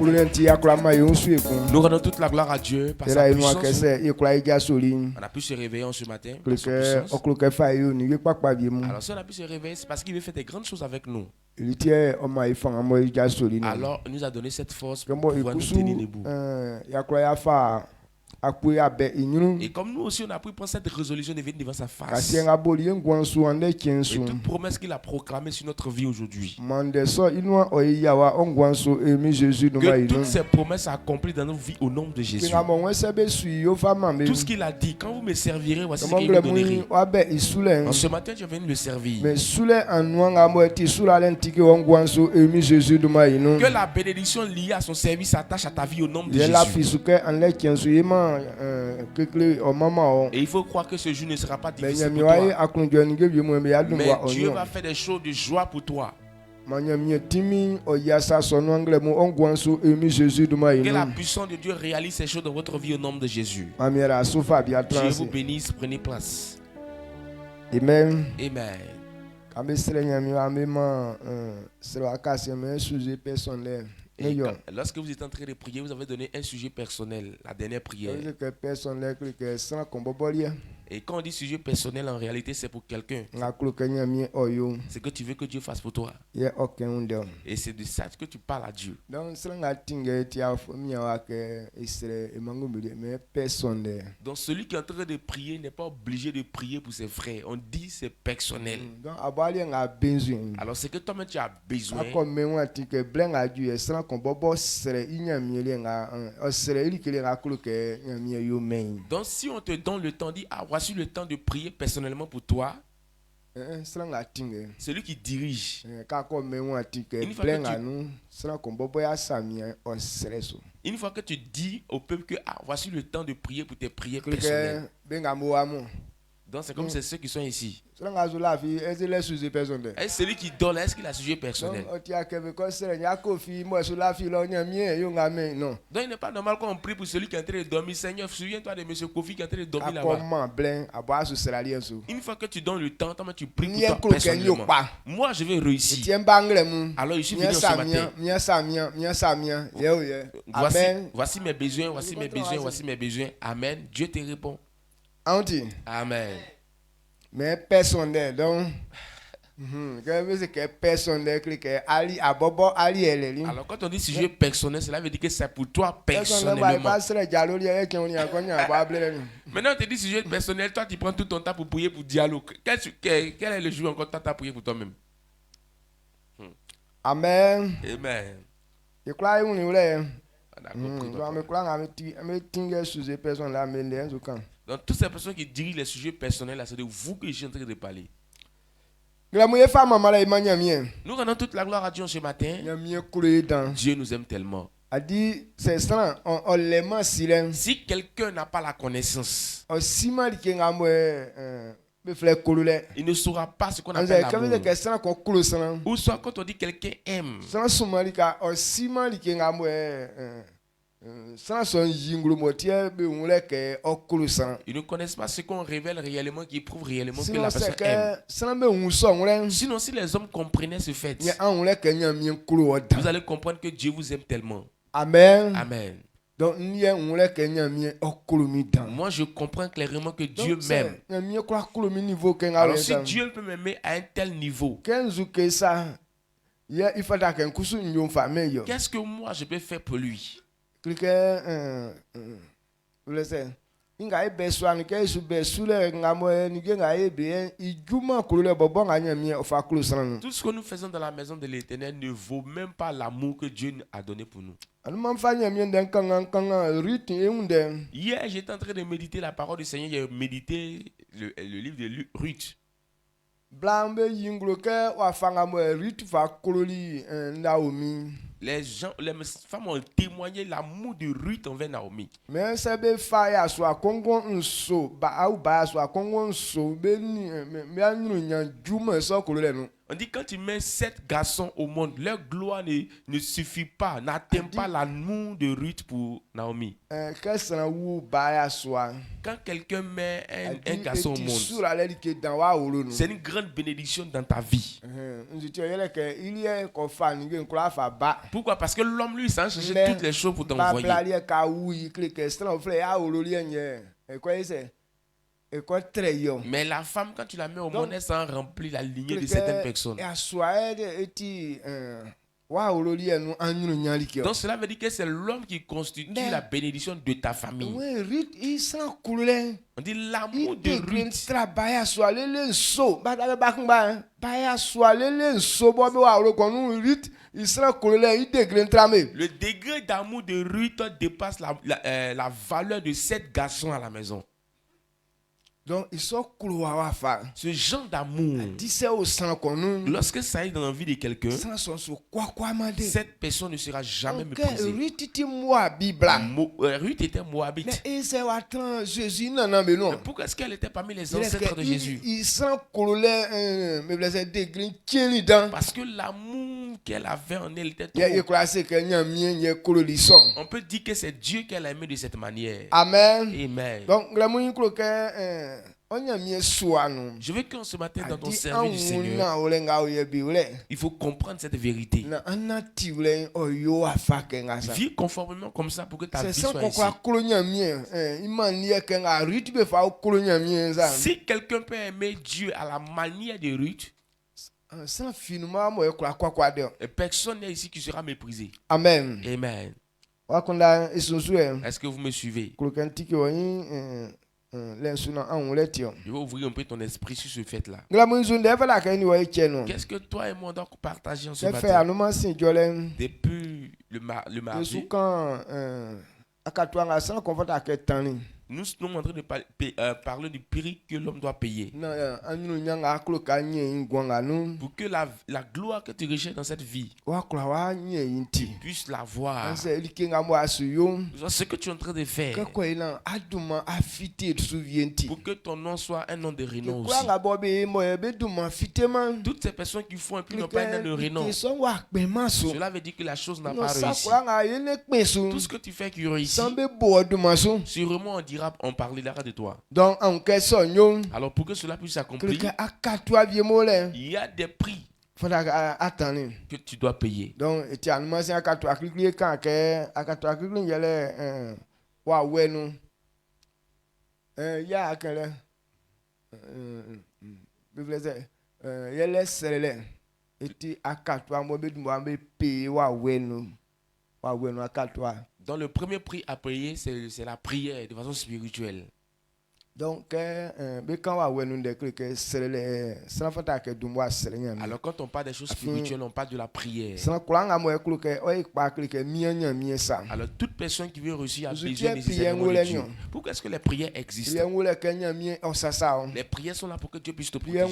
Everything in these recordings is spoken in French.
Nous rendons toute la gloire à Dieu par sa puissance. On a pu se réveiller en ce matin par sa puissance. Alors si on a pu se réveiller, c'est parce qu'il veut faire des grandes choses avec nous. Alors il nous a donné cette force pour pouvoir nous tenir debout. Et comme nous aussi on a pu prendre cette résolution de venir devant sa face. Et toute promesse qu'il a proclamée sur notre vie aujourd'hui. Que toutes ces promesses s'accomplissent dans nos vies au nom de Jésus. Tout ce qu'il a dit, quand vous me servirez, voici ce qu'il vous donnerait. En ce matin, tu es venu le servir. Que la bénédiction liée à son service s'attache à ta vie au nom de Jésus. Et il faut croire que ce jour ne sera pas difficile pour toi. Mais Dieu va faire des choses de joie pour toi. Que la puissance de Dieu réalise ces choses dans votre vie au nom de Jésus. Dieu vous bénisse, prenez place. Amen. Amen. Et lorsque vous êtes en train de prier, vous avez donné un sujet personnel, la dernière prière. Et quand on dit sujet personnel, en réalité, c'est pour quelqu'un. C'est que tu veux que Dieu fasse pour toi. Et c'est de ça que tu parles à Dieu. Donc celui qui est en train de prier n'est pas obligé de prier pour ses frères. On dit c'est personnel. Alors c'est que toi-même tu as besoin. Donc si on te donne le temps, dit voici le temps de prier personnellement pour toi. Celui qui dirige. Une fois que tu dis au peuple que voici le temps de prier pour tes prières personnelles. Donc c'est comme c'est ceux qui sont ici. Et celui qui donne, est-ce qu'il a sujet personnel? Donc il n'est pas normal qu'on prie pour celui qui est en train de dormir. Seigneur, souviens-toi de M. Kofi qui est en train de dormir là-bas. Une fois que tu donnes le temps, tu pries pour toi personnellement. Moi je vais réussir. Alors je suis venu ce matin. Voici mes besoins, voici mes besoins, voici mes besoins. Amen. Dieu te répond. Amen. Mais personnel, donc. Alors quand on dit sujet personnel, cela veut dire que c'est pour toi personnellement. Maintenant on te dit sujet personnel, toi tu prends tout ton temps pour prier pour dialogue. Quel est le jour encore que tu as prié pour toi-même? Amen. Amen. Donc toutes ces personnes qui dirigent les sujets personnels, c'est de vous que je suis en train de parler. Nous rendons toute la gloire à Dieu ce matin. Dieu nous aime tellement. Si quelqu'un n'a pas la connaissance, il ne saura pas ce qu'on appelle l'amour. Ou soit quand on dit quelqu'un aime, ils ne connaissent pas ce qu'on révèle réellement, qui prouve réellement que la personne aime. Sinon, si les hommes comprenaient ce fait, vous allez comprendre que Dieu vous aime tellement. Amen. Amen. Donc, moi, je comprends clairement que Dieu m'aime. Alors, si Dieu peut m'aimer à un tel niveau, qu'est-ce que moi je peux faire pour lui? Tout ce que nous faisons dans la maison de l'Éternel ne vaut même pas l'amour que Dieu a donné pour nous. Hier, j'étais en train de méditer la parole du Seigneur. J'ai médité le livre de Ruth. Les femmes ont témoigné l'amour de Ruth envers Naomi. On dit quand tu mets 7 garçons au monde, leur gloire ne suffit pas, n'atteint pas l'amour de Ruth pour Naomi. Quand quelqu'un met un garçon au monde, c'est une grande bénédiction dans ta vie. Pourquoi? Parce que l'homme, lui, s'en cherche toutes les choses pour t'envoyer. Mais la femme, quand tu la mets au monde, elle s'en remplit la lignée de certaines personnes. Donc cela veut dire que c'est l'homme qui constitue la bénédiction de ta famille. On dit l'amour de Ruth. Le degré d'amour de Ruth dépasse la valeur de 7 garçons à la maison. Donc, ce genre d'amour, lorsque ça est dans la vie de quelqu'un, cette personne ne sera jamais méprisée. Ruth était moabite. Mais pourquoi est-ce qu'elle était parmi les ancêtres de Jésus? Parce que l'amour qu'elle avait en elle était trop. On peut dire que c'est Dieu qu'elle a aimé de cette manière. Amen. Amen. Donc, je veux qu'en ce matin, dans ton service du Seigneur, il faut comprendre cette vérité. Vis conformément comme ça pour que ta vie soit ici. Si quelqu'un peut aimer Dieu à la manière de Ruth, personne n'est ici qui sera méprisé. Amen. Amen. Est-ce que vous me suivez? Je vais ouvrir un peu ton esprit sur ce fait-là. Qu'est-ce que toi et moi on doit partager en ce matin? Depuis le mardi, nous sommes en train de parler du prix que l'homme doit payer. Pour que la gloire que tu recherches dans cette vie, tu puisses la voir. Ce que tu es en train de faire, pour que ton nom soit un nom de renom aussi. Toutes ces personnes qui font un peu n'ont pas un nom de renom. Cela veut dire que la chose n'a pas réussi. Tout ce que tu fais qui réussit, sûrement on parlera de toi. Alors pour que cela puisse s'accomplir, il y a des prix que tu dois payer. Donc, dans le premier prix à payer, c'est la prière de façon spirituelle. Donc, alors quand on parle des choses spirituelles, on parle de la prière. Alors toute personne qui veut réussir a besoin nécessairement de Dieu. Pourquoi est-ce que les prières existent? Les prières sont là pour que Dieu puisse te protéger.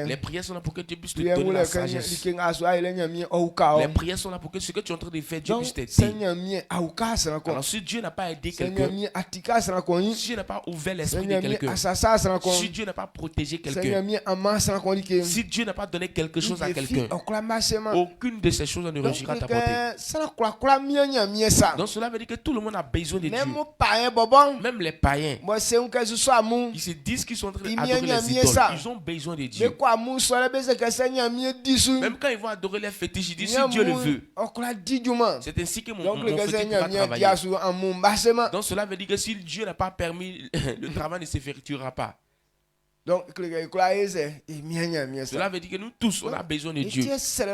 Les prières sont là pour que Dieu puisse te donner la sagesse. Les prières sont là pour que ce que tu es en train de faire, Dieu puisse t'aider. Alors si Dieu n'a pas aidé quelqu'un, si Dieu n'a pas ouvert l'esprit de quelqu'un, si Dieu n'a pas protégé quelqu'un, si Dieu n'a pas donné quelque chose à quelqu'un, aucune de ces choses ne réussira à t'apporter. Donc cela veut dire que tout le monde a besoin de Dieu. Même les païens, ils se disent qu'ils sont en train d'adorer les idoles. Ils ont besoin de Dieu. Même quand ils vont adorer les fétiches, ils disent si Dieu le veut. C'est ainsi que mon fétiche va travailler. Donc cela veut dire que si Dieu n'a pas permis, le travail ne s'effectuera pas. Donc, cela veut dire que nous tous, on a besoin de Dieu. C'est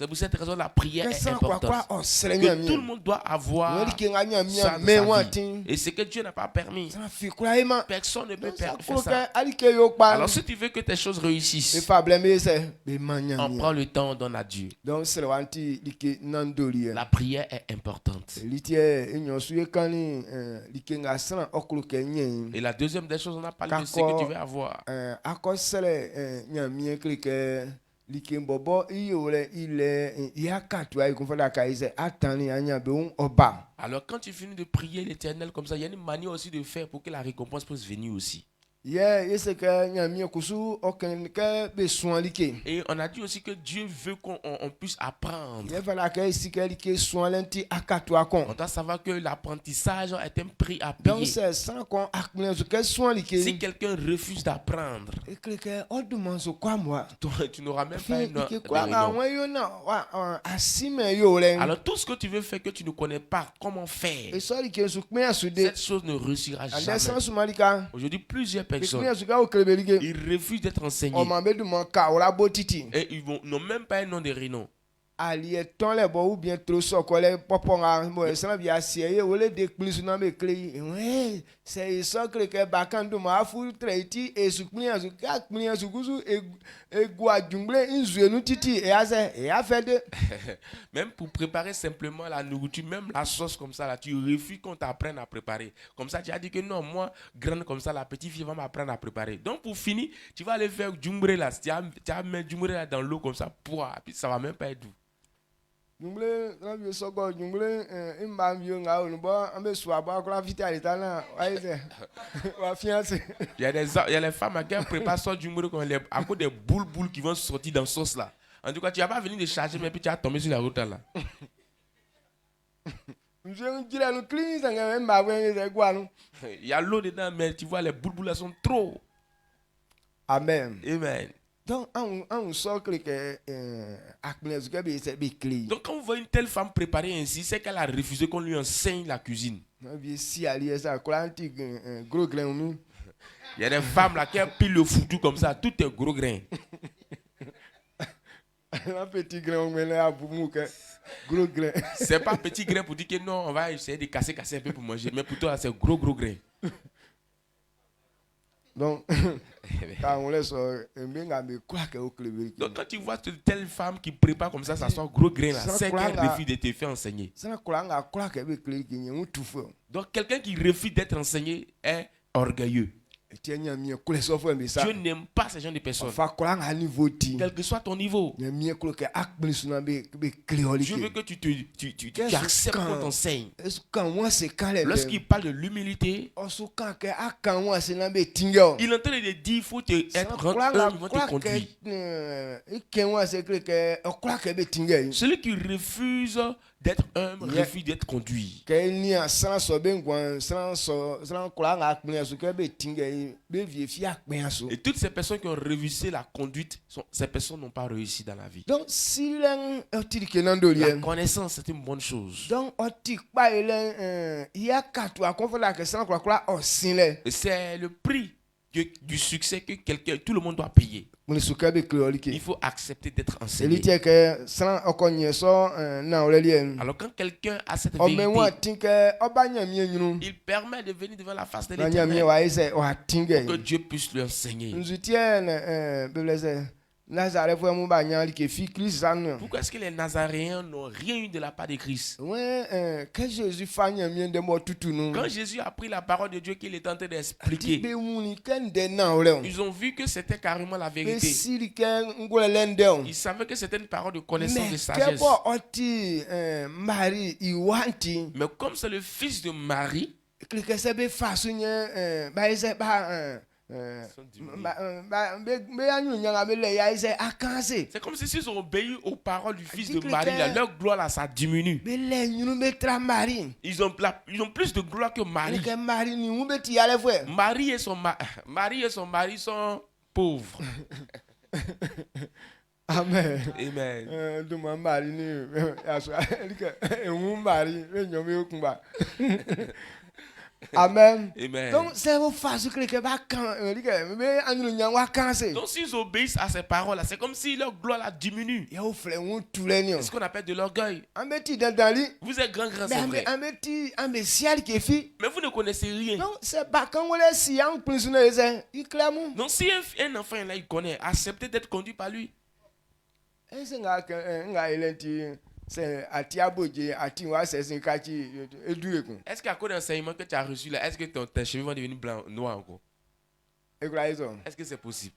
pour cette raison que la prière est importante. Que tout le monde doit avoir ça dans sa vie. Et ce que Dieu n'a pas permis, personne ne peut faire ça. Alors si tu veux que tes choses réussissent, on prend le temps, on donne à Dieu. La prière est importante. Et la deuxième des choses, on a parlé de ce que tu veux avoir. Alors quand tu finis de prier l'Éternel comme ça, il y a une manière aussi de faire pour que la récompense puisse venir aussi. Et on a dit aussi que Dieu veut qu'on puisse apprendre. On doit savoir que l'apprentissage est un prix à payer. Si quelqu'un refuse d'apprendre, tu n'auras même pas une alors tout ce que tu veux faire que tu ne connais pas comment faire, cette chose ne réussira jamais. Aujourd'hui, plusieurs personnes ils refusent d'être enseignés et ils n'ont même pas un nom de renom. Ou bien trop même pour préparer simplement la nourriture, même la sauce comme ça là, tu refuses qu'on t'apprenne à préparer. Comme ça tu as dit que non, moi grande comme ça la petite fille va m'apprendre à préparer. Donc pour finir, tu vas aller faire djumbré là, tu vas mettre djumbré là dans l'eau comme ça, puis ça va même pas être doux. Il y a les femmes qui préparent ça du mourir à cause des boules qui vont sortir dans la sauce là. En tout cas, tu vas pas venir de charger, mais puis tu vas tomber sur la route là. Il y a l'eau dedans, mais tu vois, les boules là sont trop. Amen. Amen. Donc, quand on voit une telle femme préparée ainsi, c'est qu'elle a refusé qu'on lui enseigne la cuisine. Il y a des femmes là qui pillent le foutu comme ça, tout est gros grain. C'est pas petit grain pour dire que non, on va essayer de casser un peu pour manger, mais plutôt c'est gros grain. Donc, quand tu vois telle femme qui prépare comme ça soit gros grain là, c'est qu'elle refuse de te faire enseigner. Donc quelqu'un qui refuse d'être enseigné est orgueilleux. Dieu n'aime pas ce genre de personnes. Quel que soit ton niveau. Dieu veut que tu acceptes qu'on t'enseigne. Lorsqu'il parle de l'humilité, il est en train de dire il faut être humble, il faut te conduire. Celui qui refuse d'être humble, refuse d'être conduit. Et toutes ces personnes qui ont réussi la conduite, ces personnes n'ont pas réussi dans la vie. Donc, la connaissance, c'est une bonne chose. Et c'est le prix du succès que tout le monde doit payer. Il faut accepter d'être enseigné. Alors quand quelqu'un a cette vérité, il permet de venir devant la face de l'Éternel pour que Dieu puisse lui enseigner. Pourquoi est-ce que les Nazaréens n'ont rien eu de la part de Christ? Quand Jésus a pris la parole de Dieu qu'il est en train d'expliquer, ils ont vu que c'était carrément la vérité. Ils savaient que c'était une parole de connaissance, de sagesse. Mais comme c'est le fils de Marie, c'est comme si ils ont obéi aux paroles du fils de Marie, leur gloire là, ça diminue. Ils ont plus de gloire que Marie. Marie et son mari sont pauvres. Amen. Amen. Amen. Amen. Donc, s'ils obéissent à ces paroles, c'est comme si leur gloire diminue. C'est ce qu'on appelle de l'orgueil. Vous êtes grand, c'est vrai. Mais vous ne connaissez rien. Donc, c'est pas quand on si donc, si un enfant là, il connaît, acceptez d'être conduit par lui. Est-ce qu'à cause d'enseignement que tu as reçu là, est-ce que tes cheveux vont devenir blancs, noirs encore? Est-ce que c'est possible?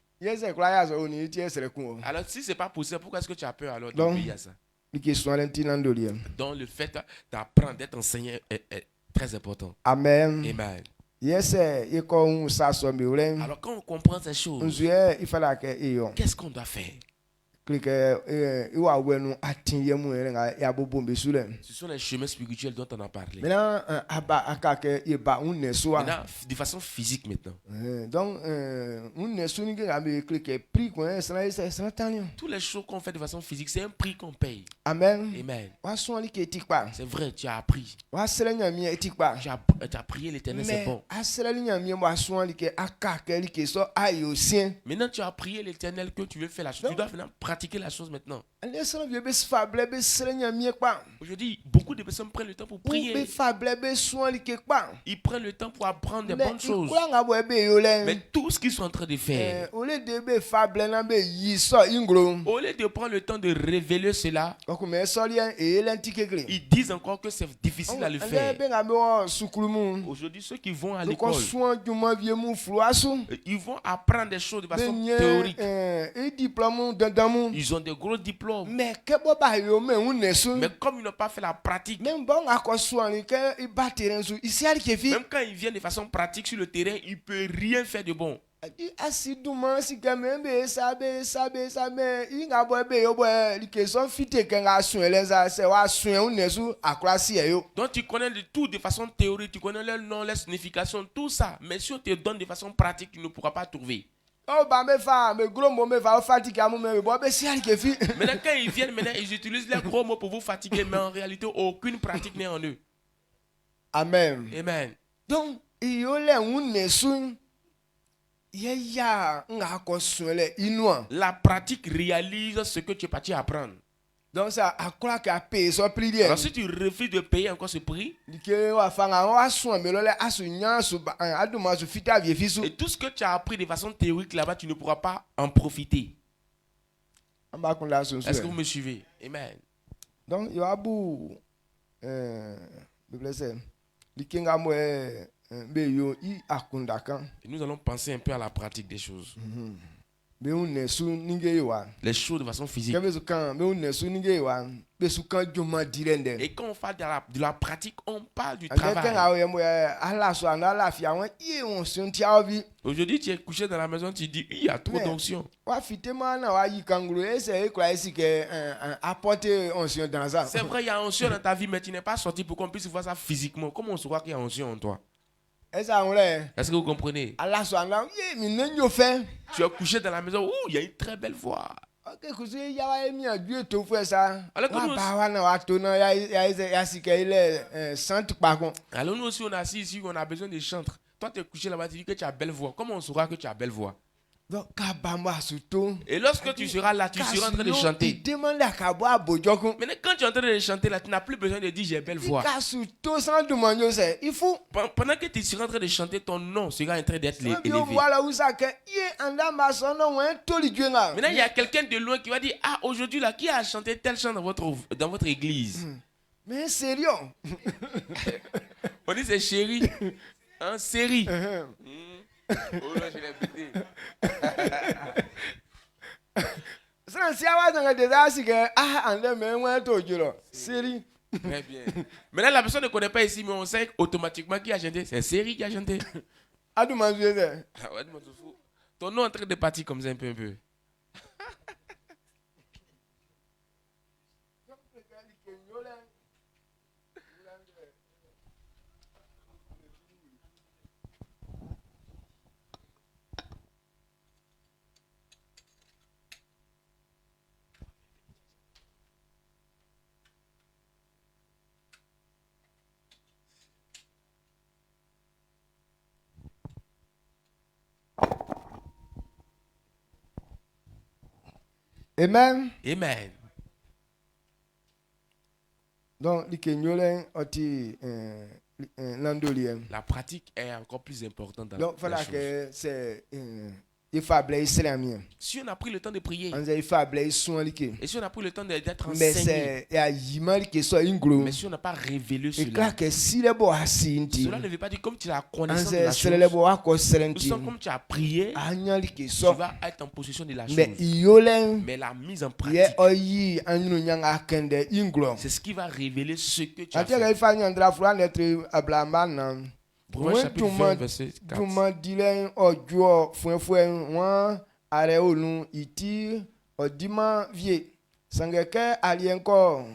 Alors si c'est pas possible, pourquoi est-ce que tu as peur alors d'obéir à ça? Donc le fait d'apprendre, d'être enseigné est très important. Amen. Amen. Alors quand on comprend ces choses, qu'est-ce qu'on doit faire? Ce sont les chemins spirituels dont on a parlé. Maintenant, de façon physique maintenant. Donc, toutes les choses qu'on fait de façon physique, c'est un prix qu'on paye. Amen. Amen. C'est vrai, tu as appris. Tu as prié l'Éternel, c'est bon. Maintenant, tu as prié l'Éternel que tu veux faire la chose. Tu dois maintenant pratiquer la chose maintenant. Aujourd'hui, beaucoup de personnes prennent le temps pour prier. Ils prennent le temps pour apprendre des bonnes choses. Mais tout ce qu'ils sont en train de faire, au lieu de prendre le temps de révéler cela, ils disent encore que c'est difficile à le faire. Aujourd'hui, ceux qui vont à l'école, ils vont apprendre des choses de façon théorique. Ils ont de gros diplômes. Mais comme ils n'ont pas fait la pratique, même quand ils viennent de façon pratique sur le terrain, ils ne peuvent rien faire de bon. Donc tu connais tout de façon théorique, tu connais leur nom, leur signification, tout ça. Mais si on te donne de façon pratique, tu ne pourras pas trouver. Maintenant quand ils viennent, ils utilisent les gros mots pour vous fatiguer, mais en réalité aucune pratique n'est en eux. Amen. Amen. Donc la pratique réalise ce que tu es parti apprendre. Donc ça a quoi qu'à payer son prix. Alors si tu refuses de payer encore ce prix, et tout ce que tu as appris de façon théorique là-bas, tu ne pourras pas en profiter. Est-ce que vous me suivez? Amen. Donc il y a beaucoup et nous allons penser un peu à la pratique des choses. Les choses de façon physique. Et quand on parle de la pratique, on parle du travail. Aujourd'hui, tu es couché dans la maison, tu dis, il y a trop d'onction. C'est vrai, il y a onction dans ta vie, mais tu n'es pas sorti pour qu'on puisse voir ça physiquement. Comment on saura qu'il y a onction en toi? Est-ce que vous comprenez? Tu es couché dans la maison, il y a une très belle voix. Alors nous aussi on est assis ici, on a besoin de chantres. Toi tu es couché là-bas, tu dis que tu as belle voix. Comment on saura que tu as belle voix? Et lorsque tu seras là, tu seras en train de chanter. Maintenant, quand tu es en train de chanter là, tu n'as plus besoin de dire j'ai belle voix. Pendant que tu seras en train de chanter, ton nom sera en train d'être élevé. Maintenant, il y a quelqu'un de loin qui va dire, ah, aujourd'hui là, qui a chanté tel chant dans votre église? Mais sérieux? On dit c'est chéri. Hein, série. Oh là, je l'ai pété. Très bien. Maintenant, la personne ne connaît pas ici, mais on sait automatiquement qui a chanté. C'est Série qui a chanté. Ton nom est en train de partir comme ça un peu. Amen. Amen. Donc, la pratique est encore plus importante dans donc, la chose. Si on a pris le temps de prier, et si on a pris le temps d'être enseigné, mais si on n'a pas révélé cela, cela ne veut pas dire comme tu as connaissance de la chose. Comme tu as prié, tu vas être en possession de la chose. Mais la mise en pratique, c'est ce qui va révéler ce que tu as fait. Proverbe chapitre 20, verset 4. Duma dilen ojo fuen wan are onu iti odima vie. Sangeke alienko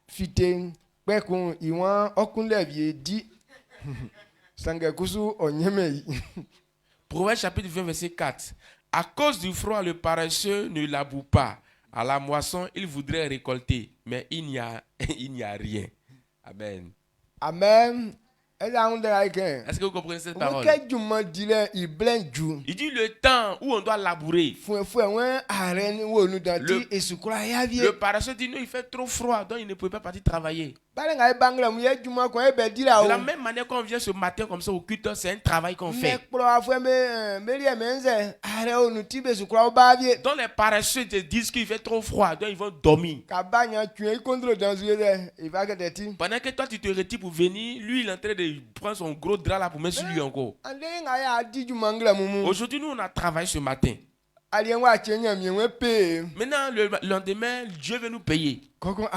fite pekun iwan okunle vie di. Sangekusu onyeme. Proverbe chapitre 20, verset 4. À cause du froid, le paresseux ne laboure pas. À la moisson, il voudrait récolter, mais il n'y a rien. Amen. Amen. Est-ce que vous comprenez cette parole? Il dit le temps où on doit labourer. Le paresseux dit non, il fait trop froid, donc il ne peut pas partir travailler. De la même manière qu'on vient ce matin comme ça au culte, c'est un travail qu'on fait. Donc les paresseux te disent qu'il fait trop froid, donc ils vont dormir. Pendant que toi tu te retires pour venir, lui il est en train de prendre son gros drap là pour mettre sur lui encore. Aujourd'hui nous on a travaillé ce matin. Maintenant le lendemain Dieu veut nous payer. Maintenant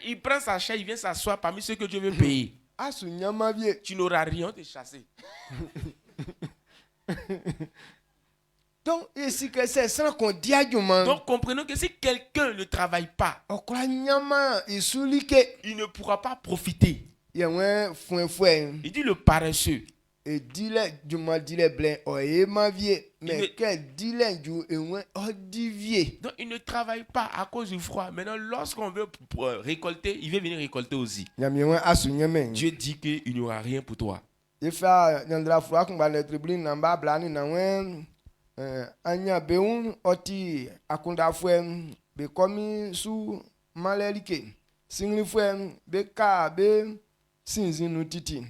il prend sa chaise, il vient s'asseoir parmi ceux que Dieu veut payer. Tu n'auras rien, on te chasser. Donc comprenons que si quelqu'un ne travaille pas, il ne pourra pas profiter. Il dit le paresseux. Donc il ne travaille pas à cause du froid. Maintenant lorsqu'on veut récolter, il veut venir récolter aussi. Dieu dit qu'il n'y aura rien pour toi. Anya beun oti akunda fuen be komi su malelike singli fuen be ka be sinzinu titi.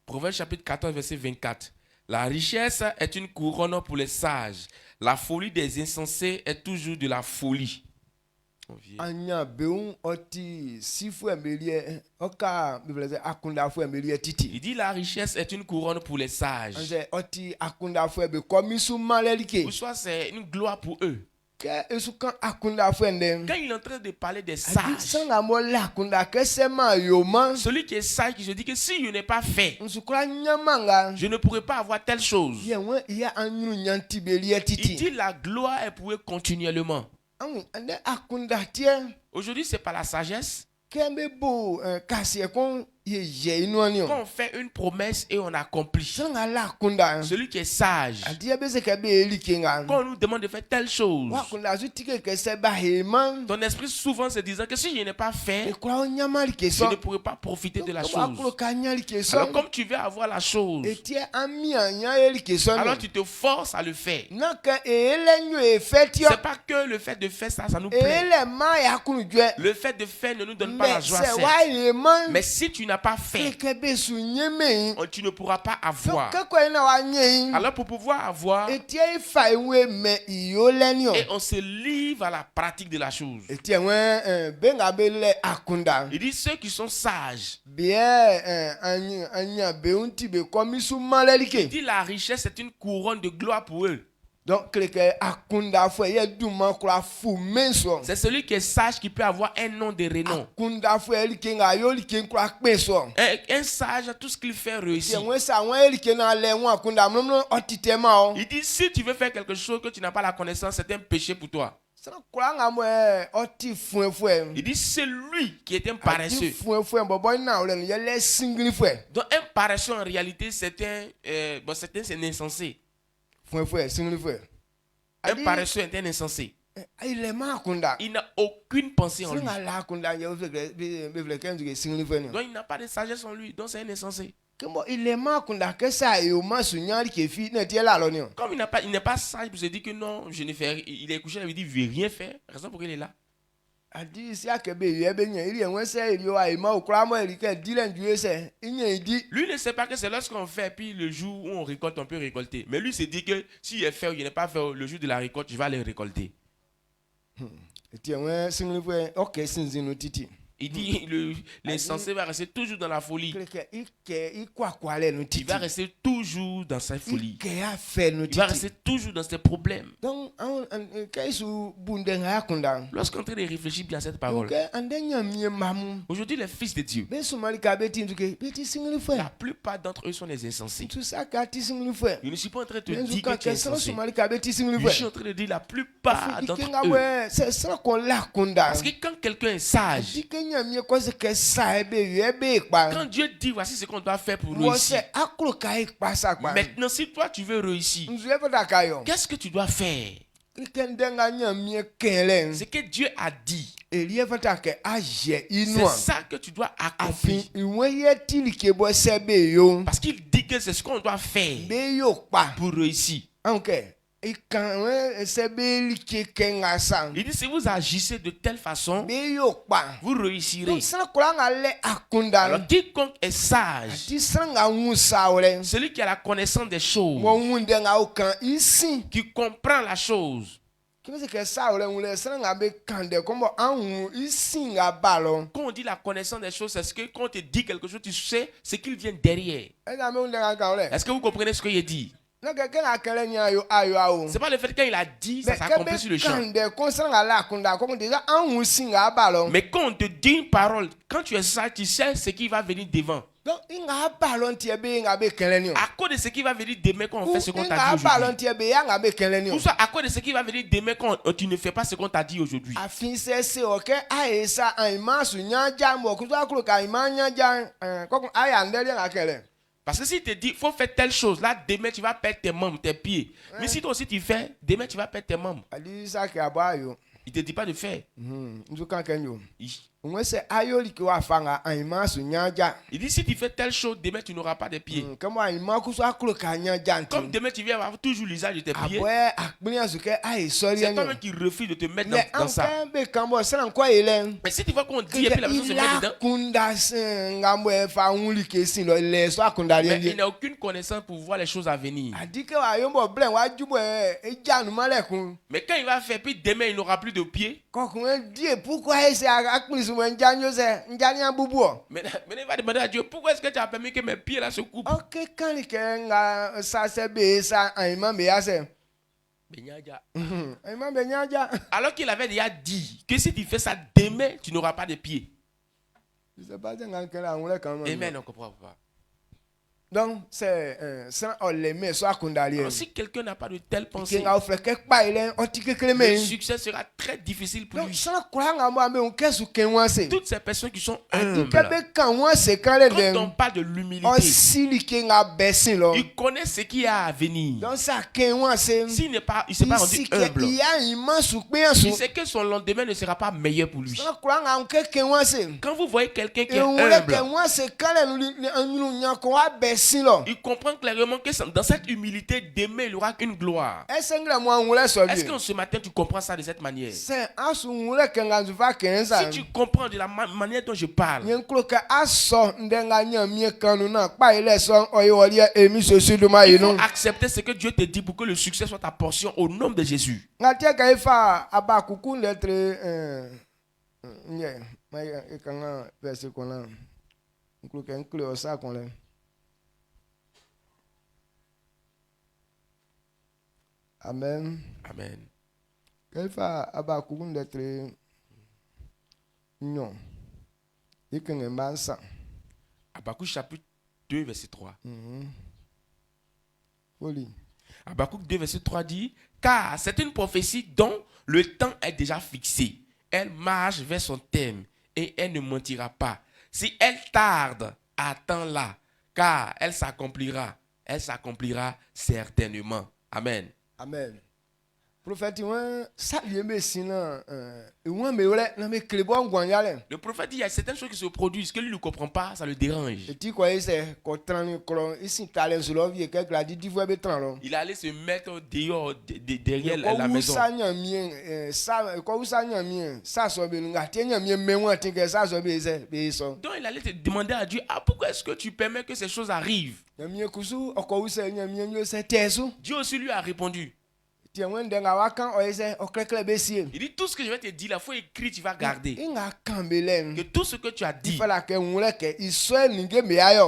Proverbe chapitre 14 verset 24. La richesse est une couronne pour les sages. La folie des insensés est toujours de la folie. Anya beun oti sifu emelie oka bibleze akunda fu emelie titi. Il dit la richesse est une couronne pour les sages. Oti akunda fu be komi su malelike. Ou soit c'est une gloire pour eux. Quand il est en train de parler des sages, celui qui est sage qui se dit que si je n'ai pas fait, je ne pourrai pas avoir telle chose. Il dit la gloire est pour eux continuellement. Aujourd'hui, c'est pas la sagesse. Quand on fait une promesse et on accomplit. Celui qui est sage. Quand on nous demande de faire telle chose. Ton esprit souvent se disant que si je n'ai pas fait, je ne pourrai pas profiter de la chose. Alors comme tu veux avoir la chose, alors tu te forces à le faire. C'est pas que le fait de faire ça nous plaît. Le fait de faire ne nous donne pas la joie. Mais si tu n'as pas fait, tu ne pourras pas avoir. Alors pour pouvoir avoir, et on se livre à la pratique de la chose. Il dit ceux qui sont sages. Il dit la richesse est une couronne de gloire pour eux. Donc, c'est celui qui est sage qui peut avoir un nom de renom. Un sage, tout ce qu'il fait réussit. Il dit si tu veux faire quelque chose que tu n'as pas la connaissance, c'est un péché pour toi. Il dit c'est lui qui est un paresseux. Donc un paresseux en réalité c'est un insensé. Un paresseux est un insensé. Il n'a aucune pensée en lui. Donc il n'a pas de sagesse en lui. Donc c'est un insensé. Comme il n'est pas sage pour se dire que non, je ne fais rien. Il est couché, il dit je ne vais rien faire. Raison pour qu'il est là. Lui ne sait pas que c'est lorsqu'on fait, puis le jour où on récolte, on peut récolter. Mais lui se dit que s'il est fait ou il n'est pas fait, le jour de la récolte, je vais aller récolter. Il dit l'insensé va rester toujours dans la folie. Il va rester toujours dans sa folie. Il va rester toujours dans ses problèmes. Lorsqu'on est en train de réfléchir bien à cette parole, aujourd'hui les fils de Dieu, la plupart d'entre eux sont des insensés. Je ne suis pas en train de te dire que tu es insensé. Je suis en train de dire la plupart d'entre eux. Parce que quand quelqu'un est sage, quand Dieu dit voici ce qu'on doit faire pour réussir, maintenant si toi tu veux réussir, qu'est-ce que tu dois faire? Ce que Dieu a dit, c'est ça que tu dois accomplir. Parce qu'il dit que c'est ce qu'on doit faire pour réussir. Il dit si vous agissez de telle façon, vous réussirez. Alors quiconque est sage, celui qui a la connaissance des choses, qui comprend la chose. Quand on dit la connaissance des choses, c'est ce que quand on te dit quelque chose, tu sais ce qu'il vient derrière. Est-ce que vous comprenez ce qu'il dit? C'est pas le fait qu'il a dit, ça s'accomplit sur le champ. Mais quand on te dit une parole, quand tu es sage, tu sais ce qui va venir devant. À cause de ce qui va venir demain quand on fait ce qu'on t'a dit aujourd'hui. Ou soit à cause de ce qui va venir demain quand tu ne fais pas ce qu'on t'a dit aujourd'hui. Parce que si tu te dis, il faut faire telle chose, là, demain, tu vas perdre tes membres, tes pieds. Mais si toi aussi tu fais, demain, tu vas perdre tes membres. Il ne te dit pas de faire. Il dit, si tu fais telle chose, demain, tu n'auras pas de pieds. Comme demain, tu viens avoir toujours l'usage de tes pieds. C'est toi-même qui refuse de te mettre dans ça. Mais si tu vois qu'on dit et puis la personne se met dedans, mais il n'a aucune connaissance pour voir les choses à venir. Mais quand il va faire, puis demain, il n'aura plus de pieds. Mais il va demander à Dieu, pourquoi est-ce que tu as permis que mes pieds là se coupent? Alors qu'il avait déjà dit que si tu fais ça demain, tu n'auras pas de pieds. Amen, on comprend pas. Donc, c'est alors, si quelqu'un n'a pas de telle pensée, le succès sera très difficile pour lui. Toutes ces personnes qui sont humbles, quand on parle de l'humilité, ils connaissent ce qui a à venir. S'il ne s'est pas rendu humble, il sait que son lendemain ne sera pas meilleur pour lui. Quand vous voyez quelqu'un qui est humble, il comprend clairement que dans cette humilité, demain, il aura une gloire. Est-ce que ce matin, tu comprends ça de cette manière? Si tu comprends de la manière dont je parle, il faut accepter ce que Dieu te dit pour que le succès soit ta portion au nom de Jésus. Amen. Amen. Habakkuk chapitre 2 verset 3. Habakkuk 2 verset 3 dit, car c'est une prophétie dont le temps est déjà fixé. Elle marche vers son terme et elle ne mentira pas. Si elle tarde, attends-la, car elle s'accomplira. Elle s'accomplira certainement. Amen. Amen. Prophète, le prophète dit il y a certaines choses qui se produisent que lui ne comprend pas, ça le dérange. Il allait se mettre dehors, derrière la maison. Donc il allait te demander à Dieu, pourquoi est-ce que tu permets que ces choses arrivent? Dieu aussi lui a répondu. dit tout ce que je vais te dire, il faut écrire, tu vas garder. Que tout ce que tu as dit,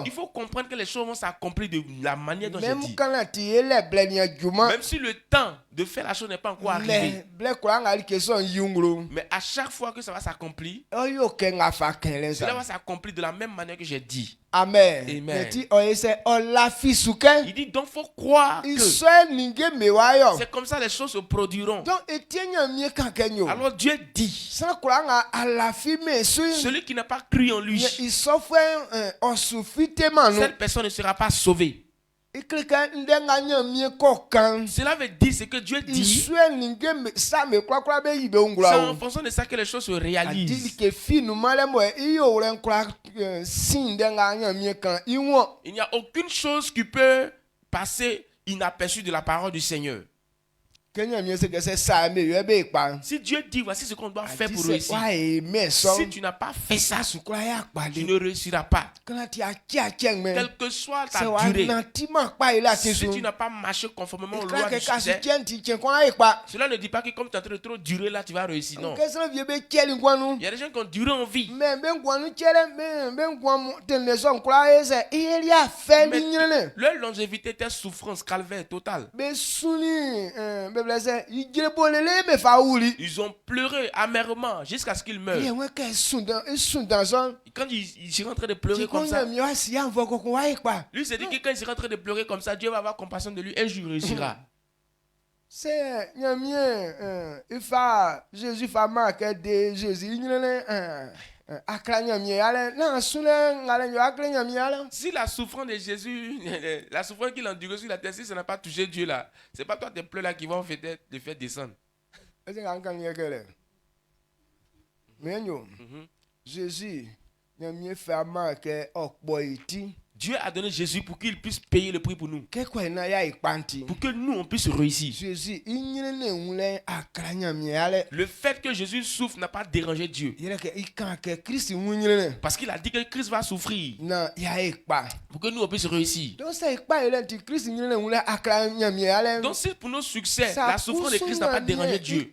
il faut comprendre que les choses vont s'accomplir de la manière dont j'ai dit. Même si le temps de faire la chose n'est pas encore arrivé. Mais à chaque fois que ça va s'accomplir, cela va s'accomplir de la même manière que j'ai dit. Amen. Amen. Il dit donc il faut croire que c'est comme ça les choses se produiront. Alors Dieu dit, celui qui n'a pas cru en lui, cette personne ne sera pas sauvée. Cela veut dire ce que Dieu dit. C'est en fonction de ça que les choses se réalisent. Il n'y a aucune chose qui peut passer inaperçue de la parole du Seigneur. Si Dieu dit voici ce qu'on doit faire pour réussir, si tu n'as pas fait ça, tu ne réussiras pas. Quelle que soit ta durée, si tu n'as pas marché conformément aux lois du succès, cela ne dit pas que comme tu es en train de trop durer là, tu vas réussir. Non. Il y a des gens qui ont duré en vie. Mais leur longévité était souffrance, calvaire total. Ils ont pleuré amèrement jusqu'à ce qu'ils meurent. Quand il sera en train de pleurer comme ça, lui s'est dit que quand il sera en train de pleurer comme ça, Dieu va avoir compassion de lui et un jour il réussira. C'est Jésus fait marquer de Jésus. Si la souffrance de Jésus, la souffrance qu'il endure sur la terre, si ça n'a pas touché Dieu là, c'est pas toi tes pleurs là qui vont te faire descendre. Jésus, Dieu a donné Jésus pour qu'il puisse payer le prix pour nous. Pour que nous, on puisse réussir. Le fait que Jésus souffre n'a pas dérangé Dieu. Parce qu'il a dit que Christ va souffrir. Pour que nous, on puisse réussir. Donc si pour nos succès, la souffrance de Christ n'a pas dérangé Dieu.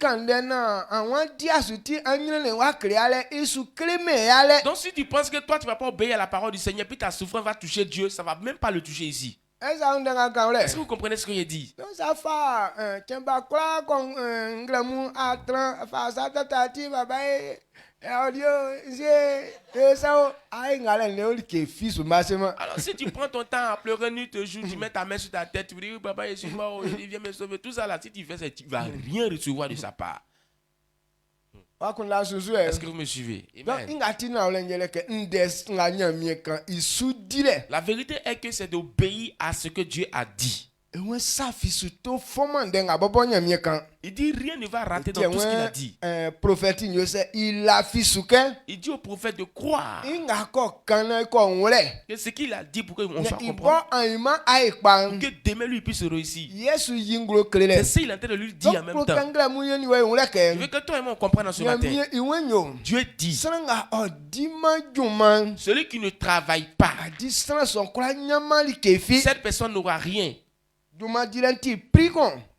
Donc si tu penses que toi, tu ne vas pas obéir à la parole du Seigneur, puis ta souffrance va toucher Dieu, ça ne va même pas le toucher ici. Est-ce que vous comprenez ce que j'ai dit? Alors si tu prends ton temps à pleurer nuit et jour, tu mets ta main sur ta tête, tu dis oui, papa, je suis mort, il vient me sauver, tout ça là, si tu fais ça, tu ne vas rien recevoir de sa part. Est-ce que vous me suivez? Amen. La vérité est que c'est d'obéir à ce que Dieu a dit. Il dit rien ne va rater dans tout ce qu'il a dit. Il dit au prophète de croire que ce qu'il a dit pour qu'on soit comprendre, pour que demain lui puisse réussir. C'est ça qu'il est en train de lui dire en même temps. Je veux que toi et moi on comprenne ce matin. Dieu dit, celui qui ne travaille pas, cette personne n'aura rien.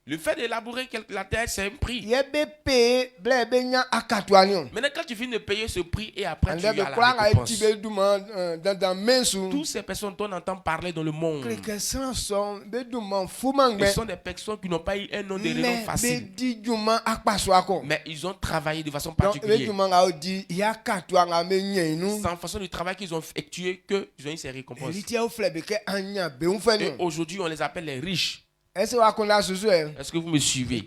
Le fait d'élaborer la terre, c'est un prix. Maintenant, quand tu finis de payer ce prix et après tu as la récompense. Toutes ces personnes dont on entend parler dans le monde, ce sont des personnes qui n'ont pas eu un nom de renom facile. Mais ils ont travaillé de façon particulière. C'est en façon du travail qu'ils ont effectué qu'ils ont eu ces récompenses. Et aujourd'hui, on les appelle les riches. Est-ce que vous me suivez?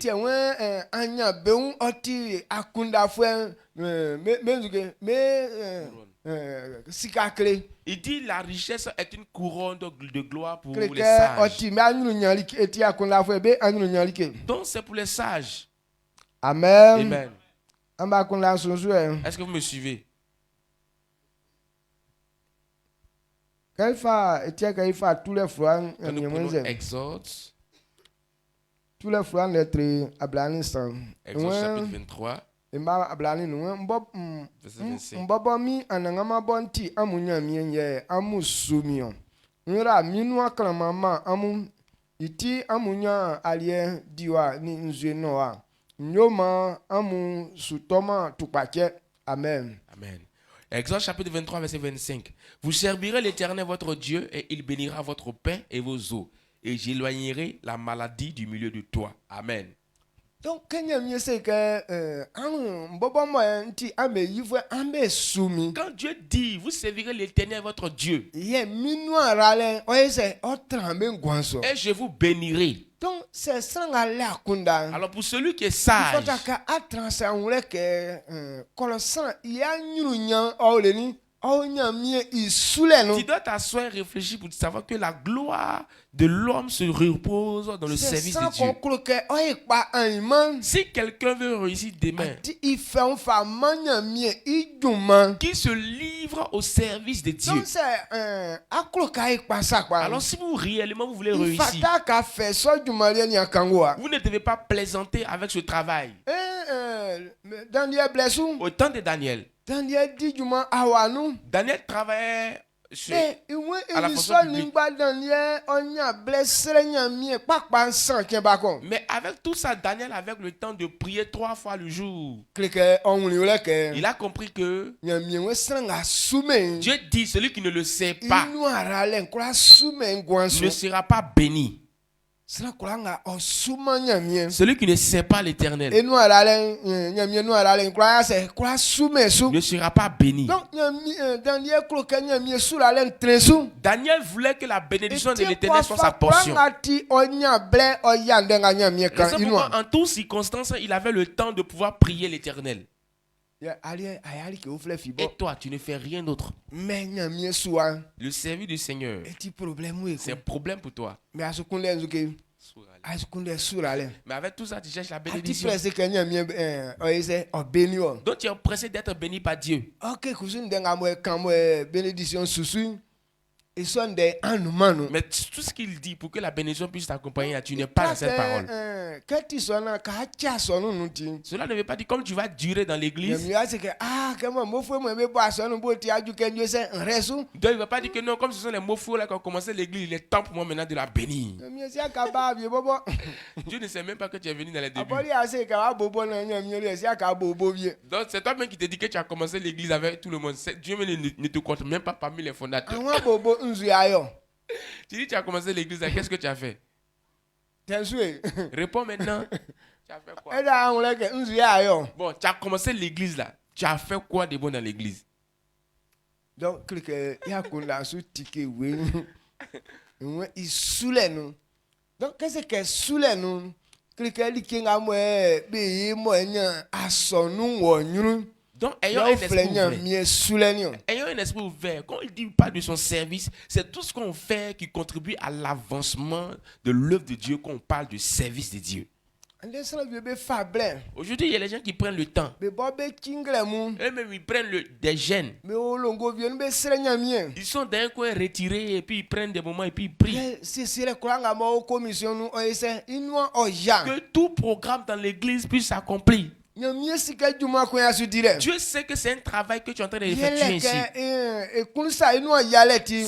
Il dit la richesse est une couronne de gloire pour les sages. Donc c'est pour les sages. Amen. Est-ce que vous me suivez? Quand nous prenons Exode. Tous les frères lettres à Blanistan. Exode chapitre 23. Verset 25. Mbobomi anangama bonti amunya mienye amusumion. Nra minwa klamama amu iti amunya alie diwa ni nzue noa nyoma amu sutoma tupache. Amen. Amen. Exode chapitre 23 verset 25. Vous servirez l'Éternel votre Dieu et il bénira votre pain et vos eaux et j'éloignerai la maladie du milieu de toi. Amen. Donc quand Dieu dit vous servirez l'Éternel votre Dieu et je vous bénirai. Donc c'est ça. Alors pour celui qui est sage, tu dois t'asseoir et réfléchir pour savoir que la gloire de l'homme se repose dans le service de Dieu. Si quelqu'un veut réussir demain, qui se livre au service de Dieu, alors si vous réellement vous voulez réussir, vous ne devez pas plaisanter avec ce travail. Au temps de Daniel, Daniel travaillait à la fonction publique. Mais avec tout ça, Daniel avait le temps de prier 3 fois le jour. Il a compris que Dieu dit, celui qui ne le sait pas ne sera pas béni. Celui qui ne sait pas l'Éternel ne sera pas béni. Daniel voulait que la bénédiction de l'Éternel soit sa portion. En toutes circonstances, il avait le temps de pouvoir prier l'Éternel. Et toi, tu ne fais rien d'autre. Le service du Seigneur, c'est un problème pour toi. Mais avec tout ça, tu cherches la bénédiction. Donc tu es pressé d'être béni par Dieu. Mais tout ce qu'il dit pour que la bénédiction puisse t'accompagner, tu n'es pas dans cette parole. Cela ne veut pas dire comme tu vas durer dans l'église. Donc il ne veut pas dire que non, comme ce sont les mots faux là qui ont commencé l'église, il est temps pour moi maintenant de la bénir. Dieu ne sait même pas que tu es venu dans les débuts. Donc c'est toi-même qui te dis que tu as commencé l'église avec tout le monde. Dieu ne te compte même pas parmi les fondateurs. Tu dis tu as commencé l'église, qu'est-ce que tu as fait? Réponds maintenant. Tu as fait quoi? Bon, tu as commencé l'église là. Tu as fait quoi de bon dans l'église? Donc, qu'est-ce que c'est nous? Donc, ayons un esprit ouvert. Quand il dit pas de son service, c'est tout ce qu'on fait qui contribue à l'avancement de l'œuvre de Dieu quand on parle du service de Dieu. Aujourd'hui, il y a les gens qui prennent le temps. Et même ils prennent des gènes. Ils sont d'un coin retirés et puis ils prennent des moments et puis ils prient. Que tout programme dans l'église puisse s'accomplir. Dieu sait que c'est un travail que tu es en train d'effectuer ici.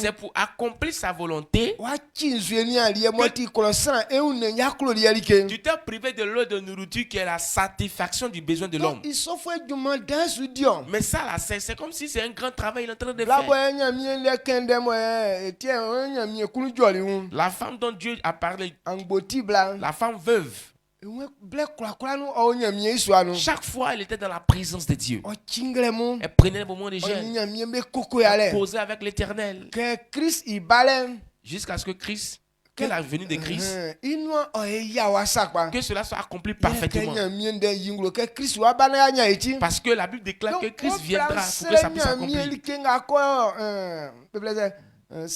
C'est pour accomplir sa volonté. Tu t'es privé de l'eau de nourriture qui est la satisfaction du besoin de l'homme. Mais ça là, c'est comme si c'est un grand travail qu'il est en train de faire. La femme dont Dieu a parlé, la femme veuve, chaque fois, elle était dans la présence de Dieu. Elle prenait le moment de jeûne. Elle causait avec l'Éternel. Jusqu'à ce que Christ, que la venue de Christ, que cela soit accompli parfaitement. Parce que la Bible déclare que Christ viendra pour que ça puisse s'accomplir. Donc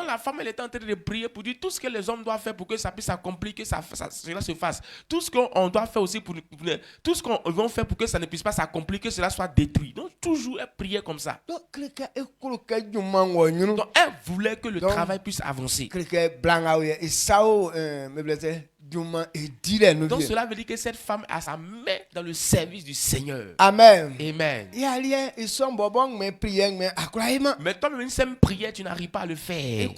la femme elle était en train de prier pour dire tout ce que les hommes doivent faire pour que ça puisse s'accomplir, que cela se fasse. Tout ce qu'on doit faire aussi pour tout ce qu'on va faire pour que ça ne puisse pas s'accomplir, que cela soit détruit. Donc toujours elle priait comme ça. Donc elle voulait que le travail puisse avancer. Donc cela veut dire que cette femme a sa main dans le service du Seigneur. Amen. Amen. Mais toi-même, une simple prière, tu n'arrives pas à le faire.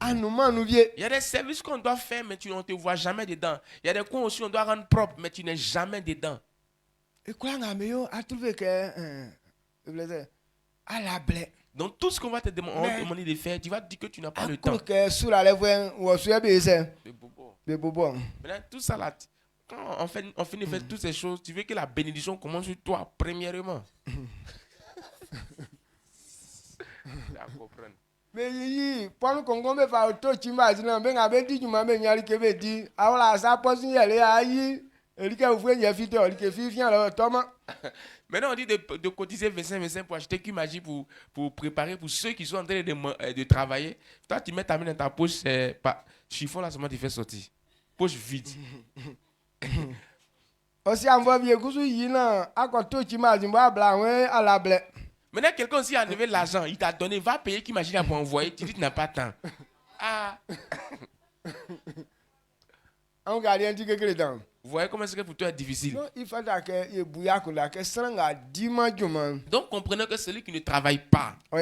Il y a des services qu'on doit faire, mais on ne te voit jamais dedans. Il y a des coins aussi on doit rendre propre, mais tu n'es jamais dedans. Donc tout ce qu'on va te demander de faire, tu vas te dire que tu n'as pas le temps. Maintenant, tout ça là, quand on finit de faire toutes ces choses, tu veux que la bénédiction commence sur toi, premièrement. À comprendre. Mais pendant qu'on va faire auto chimba zina ben abedi juma ben yali kebe di awla sa posin yele ayi elike oufwe nye fite olike fifian la toma. Maintenant on dit de cotiser 25 pour acheter qu'une magie pour préparer pour ceux qui sont en train de travailler. Toi tu mets ta main dans ta poche, c'est pas chiffon là seulement tu fais sortir. Poche vide. Aussi envoie vieux kusu yina akoto chimba zimba bla ouais à la blé. Maintenant, quelqu'un aussi a enlevé l'argent, il t'a donné, va payer qui imagine pour envoyer, tu dis que tu n'as pas de temps. Ah. Vous voyez comment c'est que pour toi est difficile. Donc comprenez que celui qui ne travaille pas, en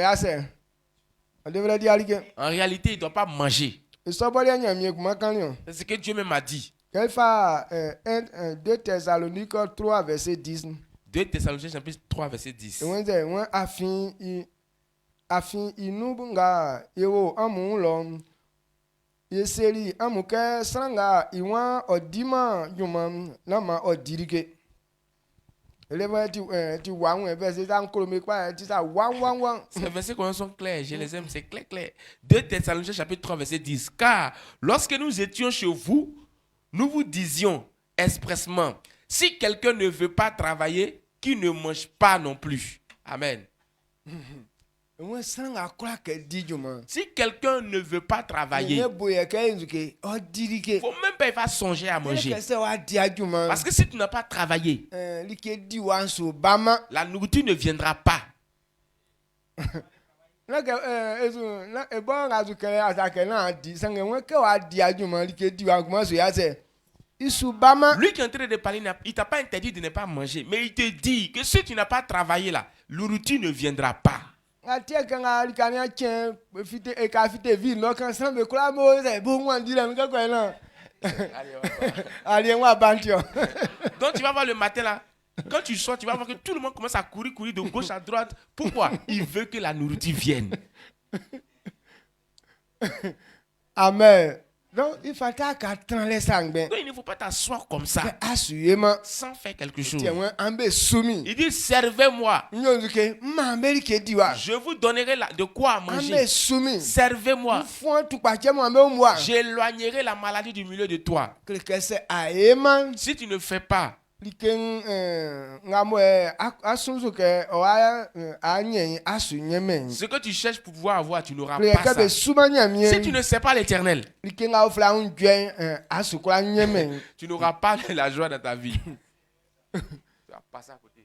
réalité, il ne doit pas manger. C'est ce que Dieu même a dit. 2 Thessaloniciens 3, verset 10. 2 Thessaloniciens chapitre 3 verset 10. Ces versets sont clairs, je les aime, c'est clair. 2 Thessaloniciens chapitre 3 verset 10. Car lorsque nous étions chez vous, nous vous disions expressement, si quelqu'un ne veut pas travailler, qui ne mange pas non plus. Amen. Si quelqu'un ne veut pas travailler, il ne faut même pas il va songer à manger. Parce que si tu n'as pas travaillé, la nourriture ne viendra pas. Lui qui est en train de parler, il ne t'a pas interdit de ne pas manger, mais il te dit que si tu n'as pas travaillé là, la nourriture ne viendra pas. Donc tu vas voir le matin là, quand tu sors, tu vas voir que tout le monde commence à courir de gauche à droite. Pourquoi? Il veut que la nourriture vienne. Amen. Donc, il ne faut pas t'asseoir comme ça sans faire quelque chose. Il dit, servez-moi. Je vous donnerai de quoi manger. Servez-moi. J'éloignerai la maladie du milieu de toi. Si tu ne fais pas, ce que tu cherches pour pouvoir avoir, tu n'auras pas ça. Si tu ne sais pas l'Éternel, tu n'auras pas la joie dans ta vie. Tu vas passer à côté.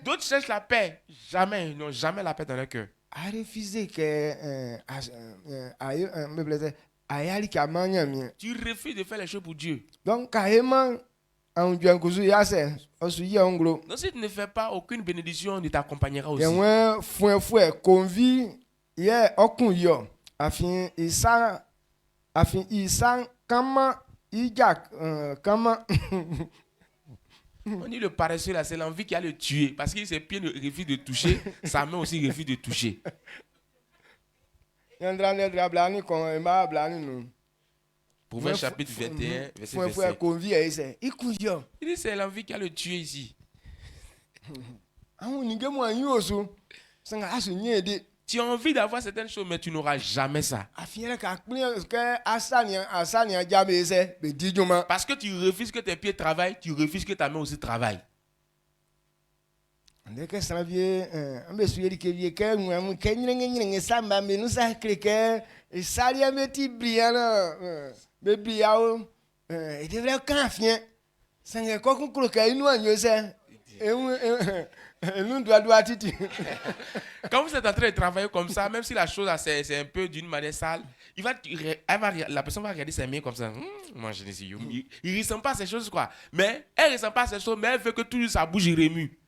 D'autres cherchent la paix. Jamais, ils n'ont jamais la paix dans leur cœur. Tu refuses de faire les choses pour Dieu. Donc, si tu ne fais pas, aucune bénédiction ne t'accompagnera aussi. On dit le paresseux là, c'est l'envie qui a le tué. Parce que ses pieds refusent de toucher, sa main aussi refuse de toucher. Proverbe chapitre 21, verset 27. Il dit c'est l'envie qui a le tué ici. Tu as envie d'avoir certaines choses, mais tu n'auras jamais ça. Parce que tu refuses que tes pieds travaillent, tu refuses que ta main aussi travaille. Quand vous êtes en train de travailler comme ça, même si la chose c'est un peu d'une manière sale, la personne va regarder ses mains comme ça. Moi, je ne sais pas. Il ne ressent pas ces choses, quoi. Mais elle ne ressent pas ces choses, mais elle veut que tout sa bouche remue.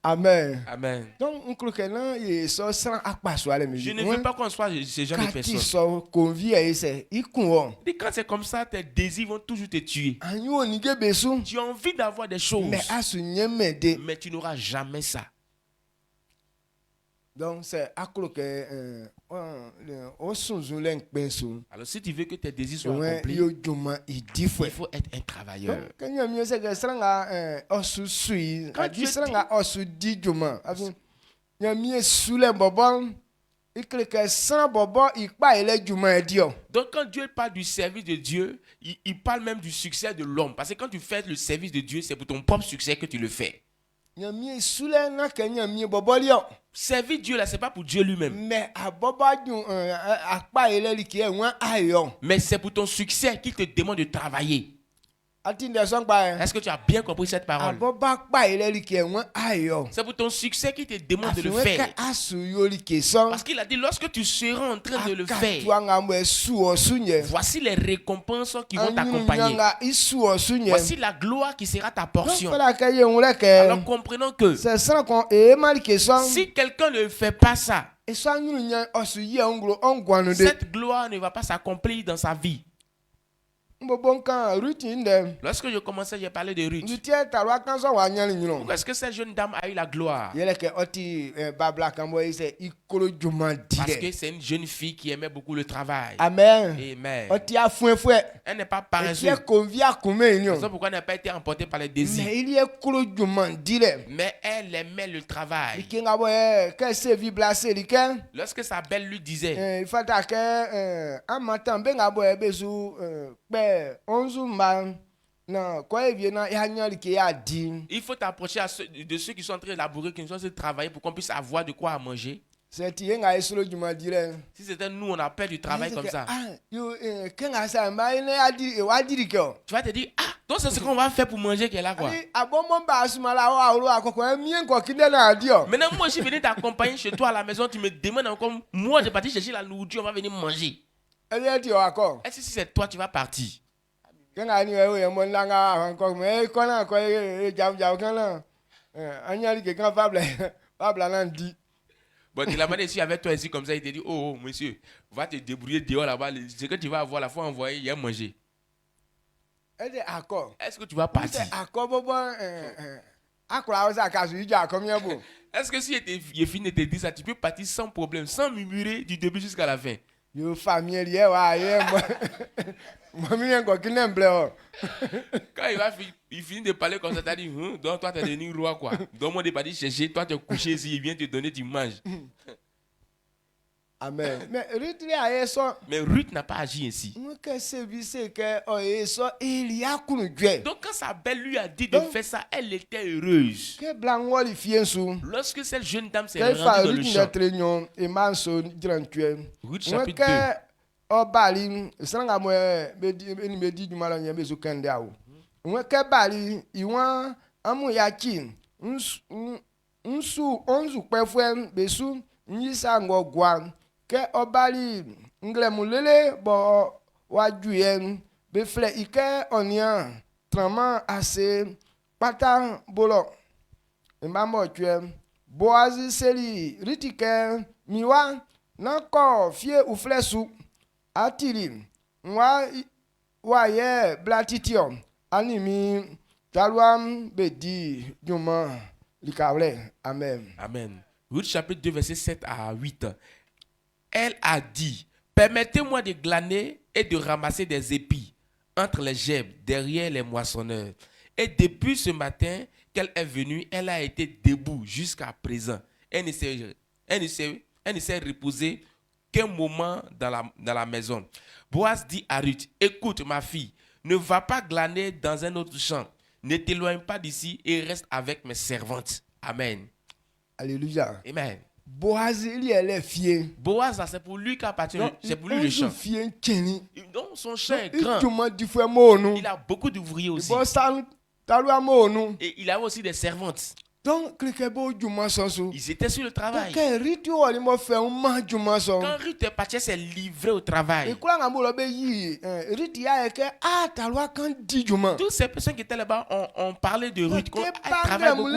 Amen. Amen. Donc, je ne veux pas qu'on soit ces gens de personnes. Quand c'est comme ça, tes désirs vont toujours te tuer. Tu as envie d'avoir des choses, mais tu n'auras jamais ça. Donc, c'est alors si tu veux que tes désirs soient accomplis, il faut être un travailleur. Quand donc quand Dieu parle du service de Dieu, il parle même du succès de l'homme. Parce que quand tu fais le service de Dieu, c'est pour ton propre succès que tu le fais. Servir Dieu là, c'est pas pour Dieu lui-même. Mais c'est pour ton succès qu'il te demande de travailler. Est-ce que tu as bien compris cette parole? C'est pour ton succès qu'il te demande de le faire. Parce qu'il a dit, lorsque tu seras en train de le faire, voici les récompenses qui vont t'accompagner. Voici la gloire qui sera ta portion. Alors comprenons que si quelqu'un ne fait pas ça, cette gloire ne va pas s'accomplir dans sa vie. Lorsque je commençais, j'ai parlé de Ruth. Pourquoi est-ce que cette jeune dame a eu la gloire? Parce que c'est une jeune fille qui aimait beaucoup le travail. Amen. Amen. Elle n'est pas paresseuse. C'est pourquoi elle n'a pas été emportée par les désirs. Mais elle aimait le travail. Lorsque sa belle lui disait, il faut t'approcher de ceux qui sont en train de labourer, qui sont en train de travailler pour qu'on puisse avoir de quoi à manger. Si c'était nous, on a peur du travail comme ça. Tu vas te dire, donc c'est ce qu'on va faire pour manger qui est là, quoi. Maintenant, moi, je suis venu t'accompagner chez toi à la maison, tu me demandes encore, moi, j'ai parti chercher la nourriture, on va venir manger. Est-ce que si c'est toi, tu vas partir? Bon, tu l'as demandé si avec toi ici comme ça, il te dit, oh monsieur, va te débrouiller dehors là-bas, ce que tu vas avoir, la fois envoyer, il y a manger. Est-ce que tu vas partir? Est-ce que si il finit de te dire ça, tu peux partir sans problème, sans murmurer du début jusqu'à la fin? Quand il finit de parler comme ça, tu as dit, donc toi tu es devenu roi, quoi. Donc moi, tu pas dit chercher, toi tu es couché ici, il vient te donner, tu manges. Amen. Mais Ruth n'a pas agi ainsi. Donc quand sa belle lui a dit de faire ça, elle était heureuse. Lorsque cette jeune dame s'est rendue dans le champ, Ruth chapitre 2. Que obali nglemulele bo wajuyen be fle ike onia trama ase pata bolo mbambo tue boazi seli ritike miwa nako fie uflesu atiri wa ye blatitio animi talwam bedi juma likawle. Amen. Amen. Ruth chapitre 2 verset 7 à 8. Elle a dit, permettez-moi de glaner et de ramasser des épis entre les gerbes, derrière les moissonneurs. Et depuis ce matin qu'elle est venue, elle a été debout jusqu'à présent. Elle ne s'est reposée qu'un moment dans la maison. Boaz dit à Ruth, écoute ma fille, ne va pas glaner dans un autre champ. Ne t'éloigne pas d'ici et reste avec mes servantes. Amen. Alléluia. Amen. Boaz, il est les fiers. Boaz, c'est pour lui qui appartient, c'est pour lui le champ. Donc son champ est grand. Il a beaucoup d'ouvriers aussi. Et il a aussi des servantes. Donc, ils étaient sur le travail. Quand Ruth est partie, c'est livré au travail. Toutes ces personnes qui étaient là-bas ont parlé de Ruth. Elle travaille beaucoup.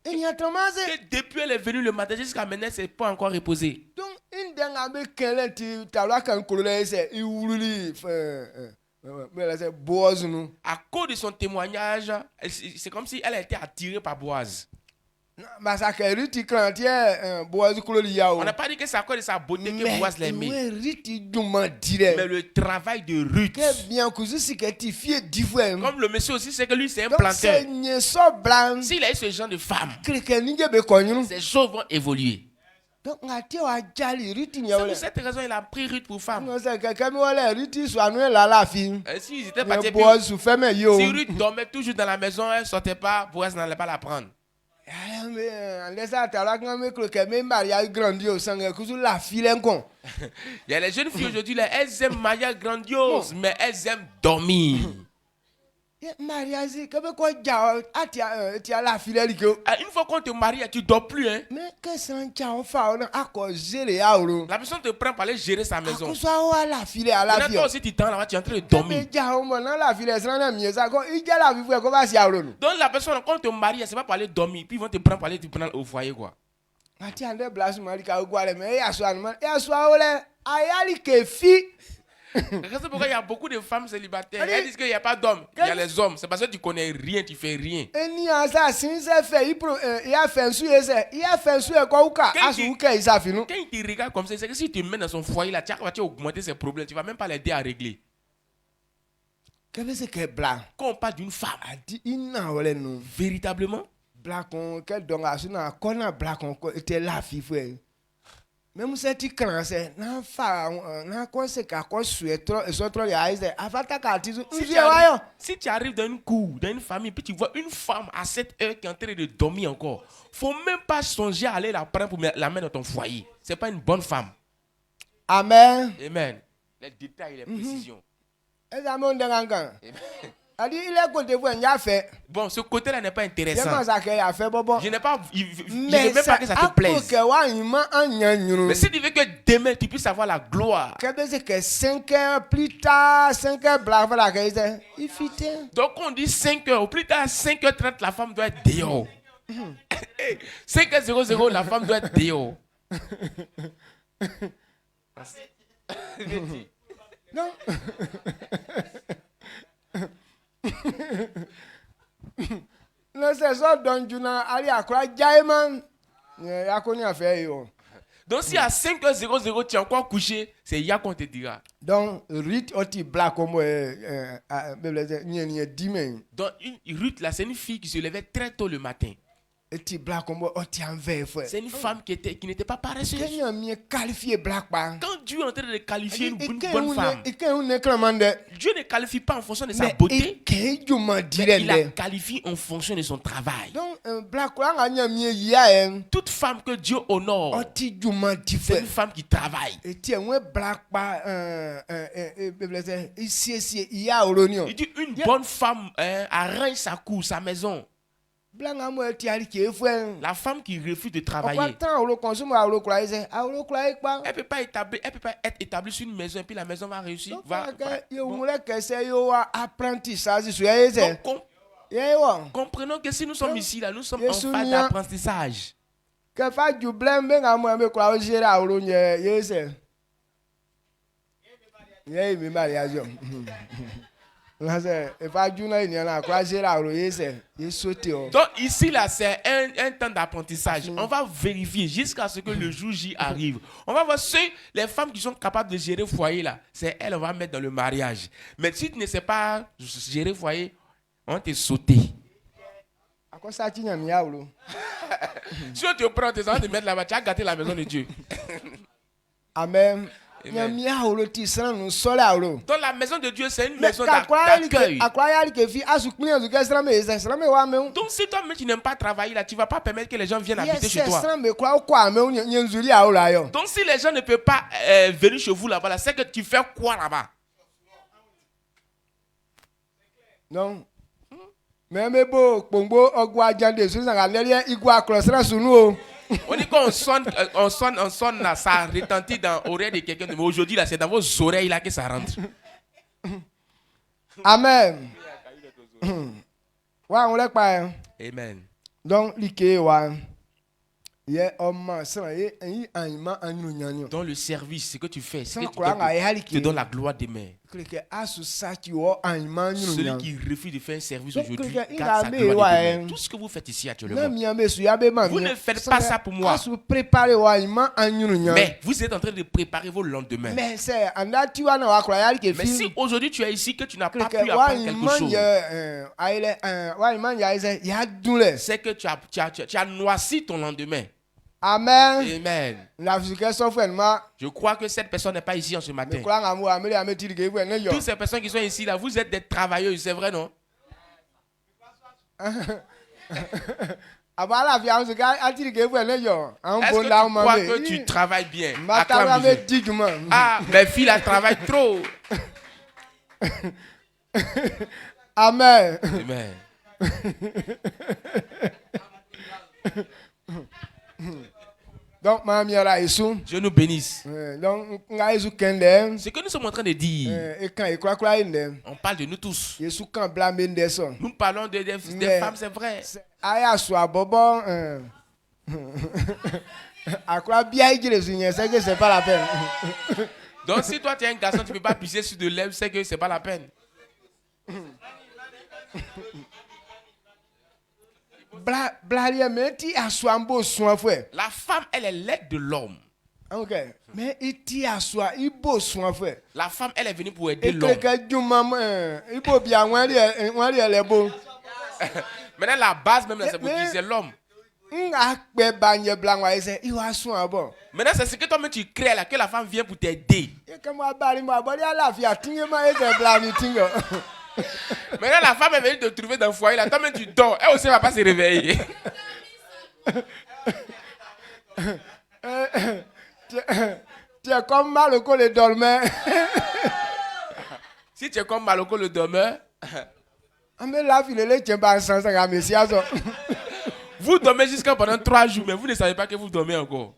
Et depuis elle est venue le matin jusqu'à maintenant, elle ne s'est pas encore reposée. À cause de son témoignage, c'est comme si elle a été attirée par Boaz. On n'a pas dit que c'est à cause de sa beauté que Boaz l'aimait. Mais le travail de Ruth. Comme le monsieur aussi, c'est que lui c'est un planteur. S'il a eu ce genre de femme, ces choses vont évoluer. Donc, c'est pour cette raison il a pris Ruth pour femme. Si étaient partis, si Ruth dormait toujours dans la maison, elle ne sortait pas, Boaz n'allait pas la prendre. Il y a les jeunes filles aujourd'hui, elles aiment mariage grandiose, mais elles aiment dormir. Une fois qu'on te marie, tu ne dors plus. Hein? La personne te prend pour aller gérer sa maison. Maintenant, toi aussi, tu t'en là, tu es en train de dormir. Donc la personne, quand on te marie, c'est pas pour aller dormir. Puis ils vont te prendre pour aller te prendre au foyer. Quoi. C'est pourquoi il y a beaucoup de femmes célibataires. Elles disent qu'il n'y a pas d'hommes. Il y a les hommes. C'est parce que tu connais rien, tu fais rien. Quand il te regarde comme ça, c'est que si tu le mets dans son foyer, là, tu vas augmenter ses problèmes. Tu ne vas même pas l'aider à régler. Quand on parle d'une femme, véritablement, même si tu crains, si tu arrives dans une cour, dans une famille, puis tu vois une femme à 7 heures qui est en train de dormir encore, faut même pas songer à aller la prendre pour la mettre dans ton foyer. C'est pas une bonne femme. Amen. Amen. Les détails, les précisions. Amen. Bon, ce côté-là n'est pas intéressant. Je n'ai pas, même pas que ça te plaise. Mais si tu veux que demain tu puisses avoir la gloire. 5 heures plus tard, 5 heures donc on dit 5 heures, plus tard 5h30, la femme doit être dehors. 5h00, la femme doit être dehors. Non. Donc si à 5h00 tu es encore couché, c'est hier qu'on te dira. Donc Ruth là, c'est une fille qui se levait très tôt le matin. C'est une femme qui n'était pas paresseuse. Quand Dieu est en train de qualifier une bonne femme, Dieu ne qualifie pas en fonction de sa beauté, mais il la qualifie en fonction de son travail. Toute femme que Dieu honore, c'est une femme qui travaille. Il dit une bonne femme arrange sa cour, sa maison. La femme qui refuse de travailler, elle ne peut pas être établie sur une maison et puis la maison va réussir. Comprenons que si nous sommes ici, là, nous sommes en phase d'apprentissage. Donc ici là c'est un temps d'apprentissage. On va vérifier jusqu'à ce que le jour J arrive. On va voir les femmes qui sont capables de gérer le foyer là, c'est elles on va mettre dans le mariage. Mais si tu ne sais pas gérer le foyer, on va te sauter. Si on te prend tes enfants de mettre là-bas, tu as gâté la maison de Dieu. Amen. Dans la maison de Dieu, c'est une maison d'accueil. Donc si toi-même tu n'aimes pas travailler là, tu ne vas pas permettre que les gens viennent habiter chez toi. Donc si les gens ne peuvent pas venir chez vous là-bas, c'est que tu fais quoi là-bas? Non. Même on dit qu'on sonne là, ça retentit dans l'oreille de quelqu'un. Mais aujourd'hui là, c'est dans vos oreilles là que ça rentre. Amen. Ouais, on l'a pas. Amen. Donc, dans le service, ce que tu fais, c'est que tu te donnes la gloire demain. Celui qui refuse de faire un service aujourd'hui garde sa gloire demain. Tout ce que vous faites ici actuellement, vous ne faites pas ça pour moi. Mais vous êtes en train de préparer vos lendemains. Mais si aujourd'hui tu es ici que tu n'as pas pu apprendre quelque chose, c'est que tu as noirci ton lendemain. Amen. Amen. Je crois que cette personne n'est pas ici en ce matin. Toutes ces personnes qui sont ici là, vous êtes des travailleurs, c'est vrai, non? Est-ce que tu crois que tu travailles bien? Ah, mes filles là travaillent trop. Amen. Amen. Donc, Dieu nous bénisse. Ce que nous sommes en train de dire, on parle de nous tous. Nous parlons des femmes, c'est vrai. C'est pas la peine. Donc, si toi tu es un garçon, tu ne peux pas pisser sur de l'herbe, c'est que c'est pas la peine. La femme, elle est l'aide de l'homme. Ok. Mais la femme, elle est venue pour aider l'homme. Maintenant, la base même, c'est pour utiliser l'homme. Maintenant, c'est ce que toi-même tu crées là, que la femme vient pour t'aider. Maintenant, la femme est venue te trouver dans le foyer là, toi-même tu dors, elle aussi ne va pas se réveiller. Tu es comme Maloko le dormeur. Si tu es comme Maloko le dormeur, vous dormez jusqu'à pendant 3 jours, mais vous ne savez pas que vous dormez encore.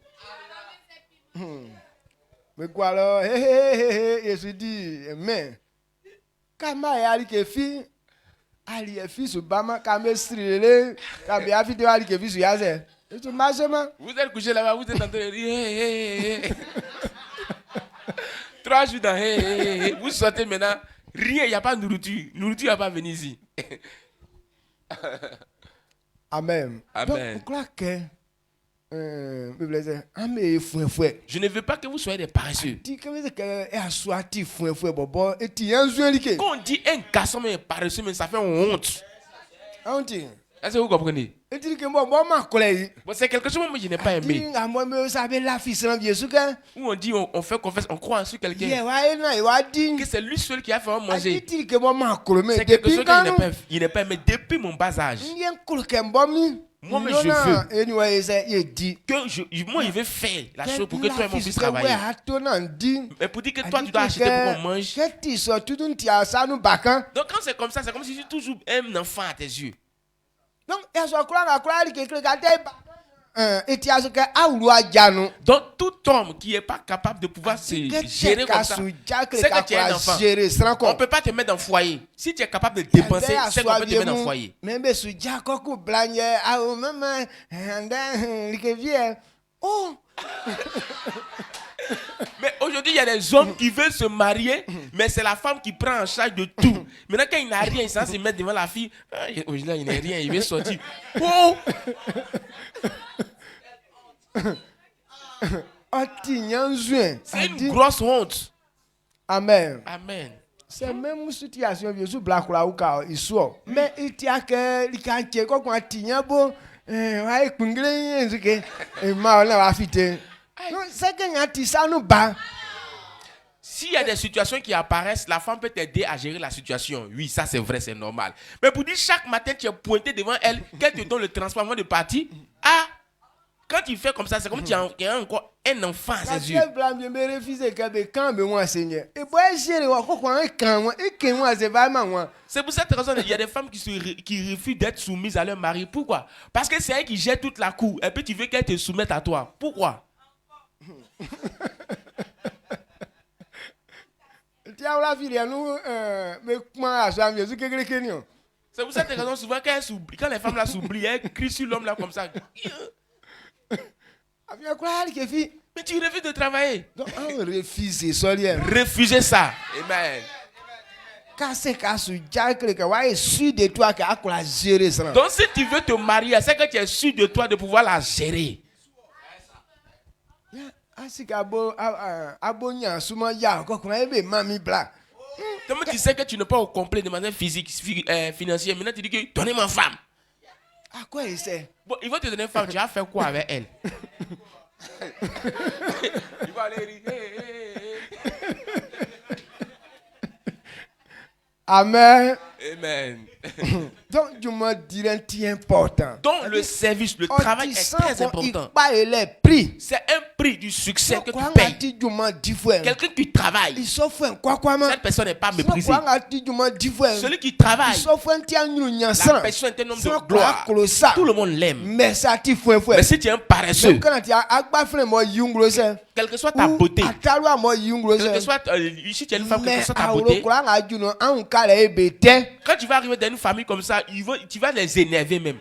Mais quoi alors? Je suis dit, mais comment est-ce que fille? Ali est fils Obama, comme Strile, comme Yafi Ali qui est fils Yaze. Vous êtes couché là-bas, vous êtes en train de dire 3 jours dans vous sortez maintenant, rien, il n'y a pas de nourriture. Nourriture n'a pas venu ici. Amen. Amen. Donc, crois que je ne veux pas que vous soyez des paresseux. Quand on dit un garçon mais paresseux, mais ça fait honte. Est-ce que vous comprenez? C'est quelque chose que je n'ai pas aimé. Où on dit on fait confiance, on croit en ce quelqu'un. Que c'est lui seul qui a fait manger. C'est quelque chose que je n'ai pas aimé depuis mon bas âge. Moi, mais je veux moi, il veut faire la chose pour que toi et moi puissions travailler. Mais pour dire que toi, tu dois acheter pour qu'on mange. Donc, quand c'est comme ça, c'est comme si tu toujours un enfant à tes yeux. Donc, tout homme qui n'est pas capable de pouvoir se gérer comme ça, c'est que tu es un enfant. On ne peut pas te mettre dans le foyer. Si tu es capable de dépenser, c'est qu'on peut te mettre dans le foyer. Mais aujourd'hui, il y a des hommes qui veulent se marier, mais c'est la femme qui prend en charge de tout. Maintenant, quand il n'a rien, il s'en se mettre devant la fille. Aujourd'hui, il n'a rien, il veut sortir. Oh! C'est une grosse honte. Amen. Amen. C'est même une situation bien sûr black là ou il soit. Mais il y a que il can que quoi quand tiens bon ouais kungle que ma on va fiter. Non c'est que y a tisa nous ba. S'il y a des situations qui apparaissent, la femme peut t'aider à gérer la situation. Oui, ça c'est vrai, c'est normal. Mais pour dire chaque matin, tu es pointé devant elle, qu'elle te donne le transport avant de partir. Ah, quand tu fais comme ça, c'est comme si tu as encore un enfant à ses yeux. C'est pour cette raison qu'il y a des femmes qui refusent d'être soumises à leur mari. Pourquoi? Parce que c'est elle qui gère toute la cour. Et puis tu veux qu'elle te soumette à toi. Pourquoi? C'est pour cette raison souvent quand les femmes là s'oublient, elles crient sur l'homme là comme ça. Mais tu refuses de travailler. Donc, refuser ça. Amen. Donc si tu veux te marier, c'est que tu es sûr de toi de pouvoir la gérer. Comment tu sais que tu n'es pas au complet de manière physique, financière. Maintenant tu dis que donnez ma femme. À quoi il sait? Bon, il va te donner une femme, tu vas faire quoi avec elle? Il va aller rire. Amen. Amen. Donc, je me dirais un petit important. Donc, le service, le travail est très important. C'est un prix du succès que tu payes. Quelqu'un qui travaille, cette personne n'est pas méprisée. Celui qui travaille, la personne est un homme de gloire. Tout le monde l'aime. Mais si tu es un paresseux, quelle que soit ta beauté, quelle que soit, si tu es une femme, quelle que soit ta beauté, quand tu vas arriver dans une famille comme ça, tu vas les énerver même.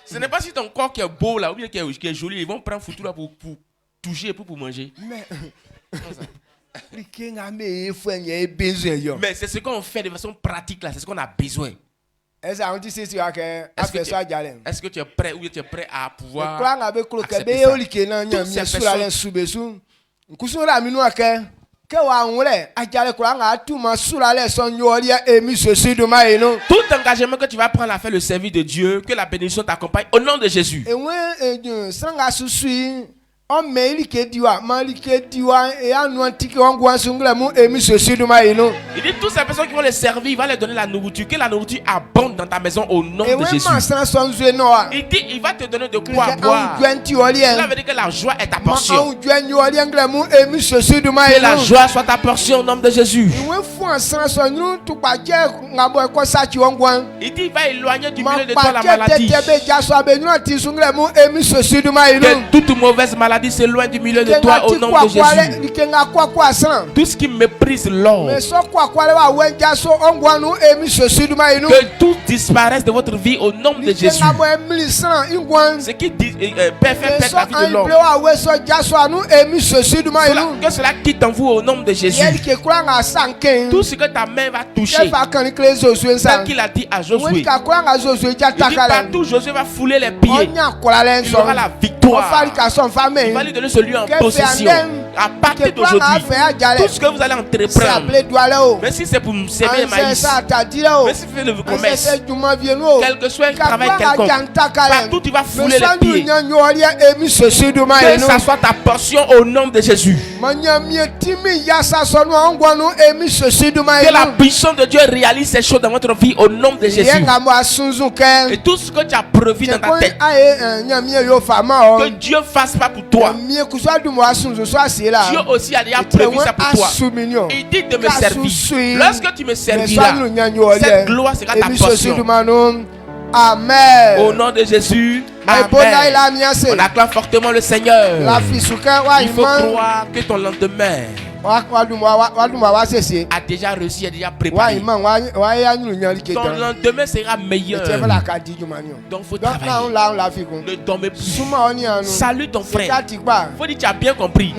Ce n'est pas si ton corps qui est beau là ou bien qui est joli, ils vont prendre photo là pour toucher et pour manger. Mais c'est ce qu'on fait de façon pratique là, c'est ce qu'on a besoin. Est-ce que tu es prêt ou tu es prêt à pouvoir accepter ça? Tout engagement que tu vas prendre à faire le service de Dieu, que la bénédiction t'accompagne au nom de Jésus. Il dit toutes ces personnes qui vont les servir, il va leur donner la nourriture, que la nourriture abonde dans ta maison au nom de Jésus. Il dit il va te donner de quoi boire. Cela veut dire que la joie est ta portion. Que la joie soit ta portion au nom de Jésus. Il dit il va éloigner du milieu de toi la maladie. Que toute mauvaise maladie s'éloigne du milieu de toi au nom de Jésus. Tout ce qui méprise l'or, que tout disparaisse de votre vie au nom de Jésus. Ce qui fait perdre la vie de l'homme, que cela quitte en vous au nom de Jésus. Tout ce que ta main va toucher, tel qu'il a dit à Josué, il dit partout Josué va fouler les pieds, il aura la victoire. Il va lui donner ce lieu en possession. À partir d'aujourd'hui, tout ce que vous allez entreprendre, même si c'est pour s'aimer maïs, même si c'est le commerce, quel que soit le travail quelconque, partout tu vas fouler les pieds. Que ça soit ta portion au nom de Jésus. Que la puissance de Dieu réalise ces choses dans votre vie au nom de Jésus. Et tout ce que tu as prévu dans ta tête, que Dieu fasse pas pour toi. Dieu aussi a déjà prévu ça pour toi. Il dit de me servir. Lorsque tu me serviras, cette gloire sera ta portion. Amen. Au nom de Jésus. Amen. On acclame fortement le Seigneur. Il faut croire que ton lendemain a déjà réussi, a déjà préparé. Ton lendemain sera meilleur. Donc il faut travailler. Ne dormez plus. Salue ton frère. Il faut dire que tu as bien compris.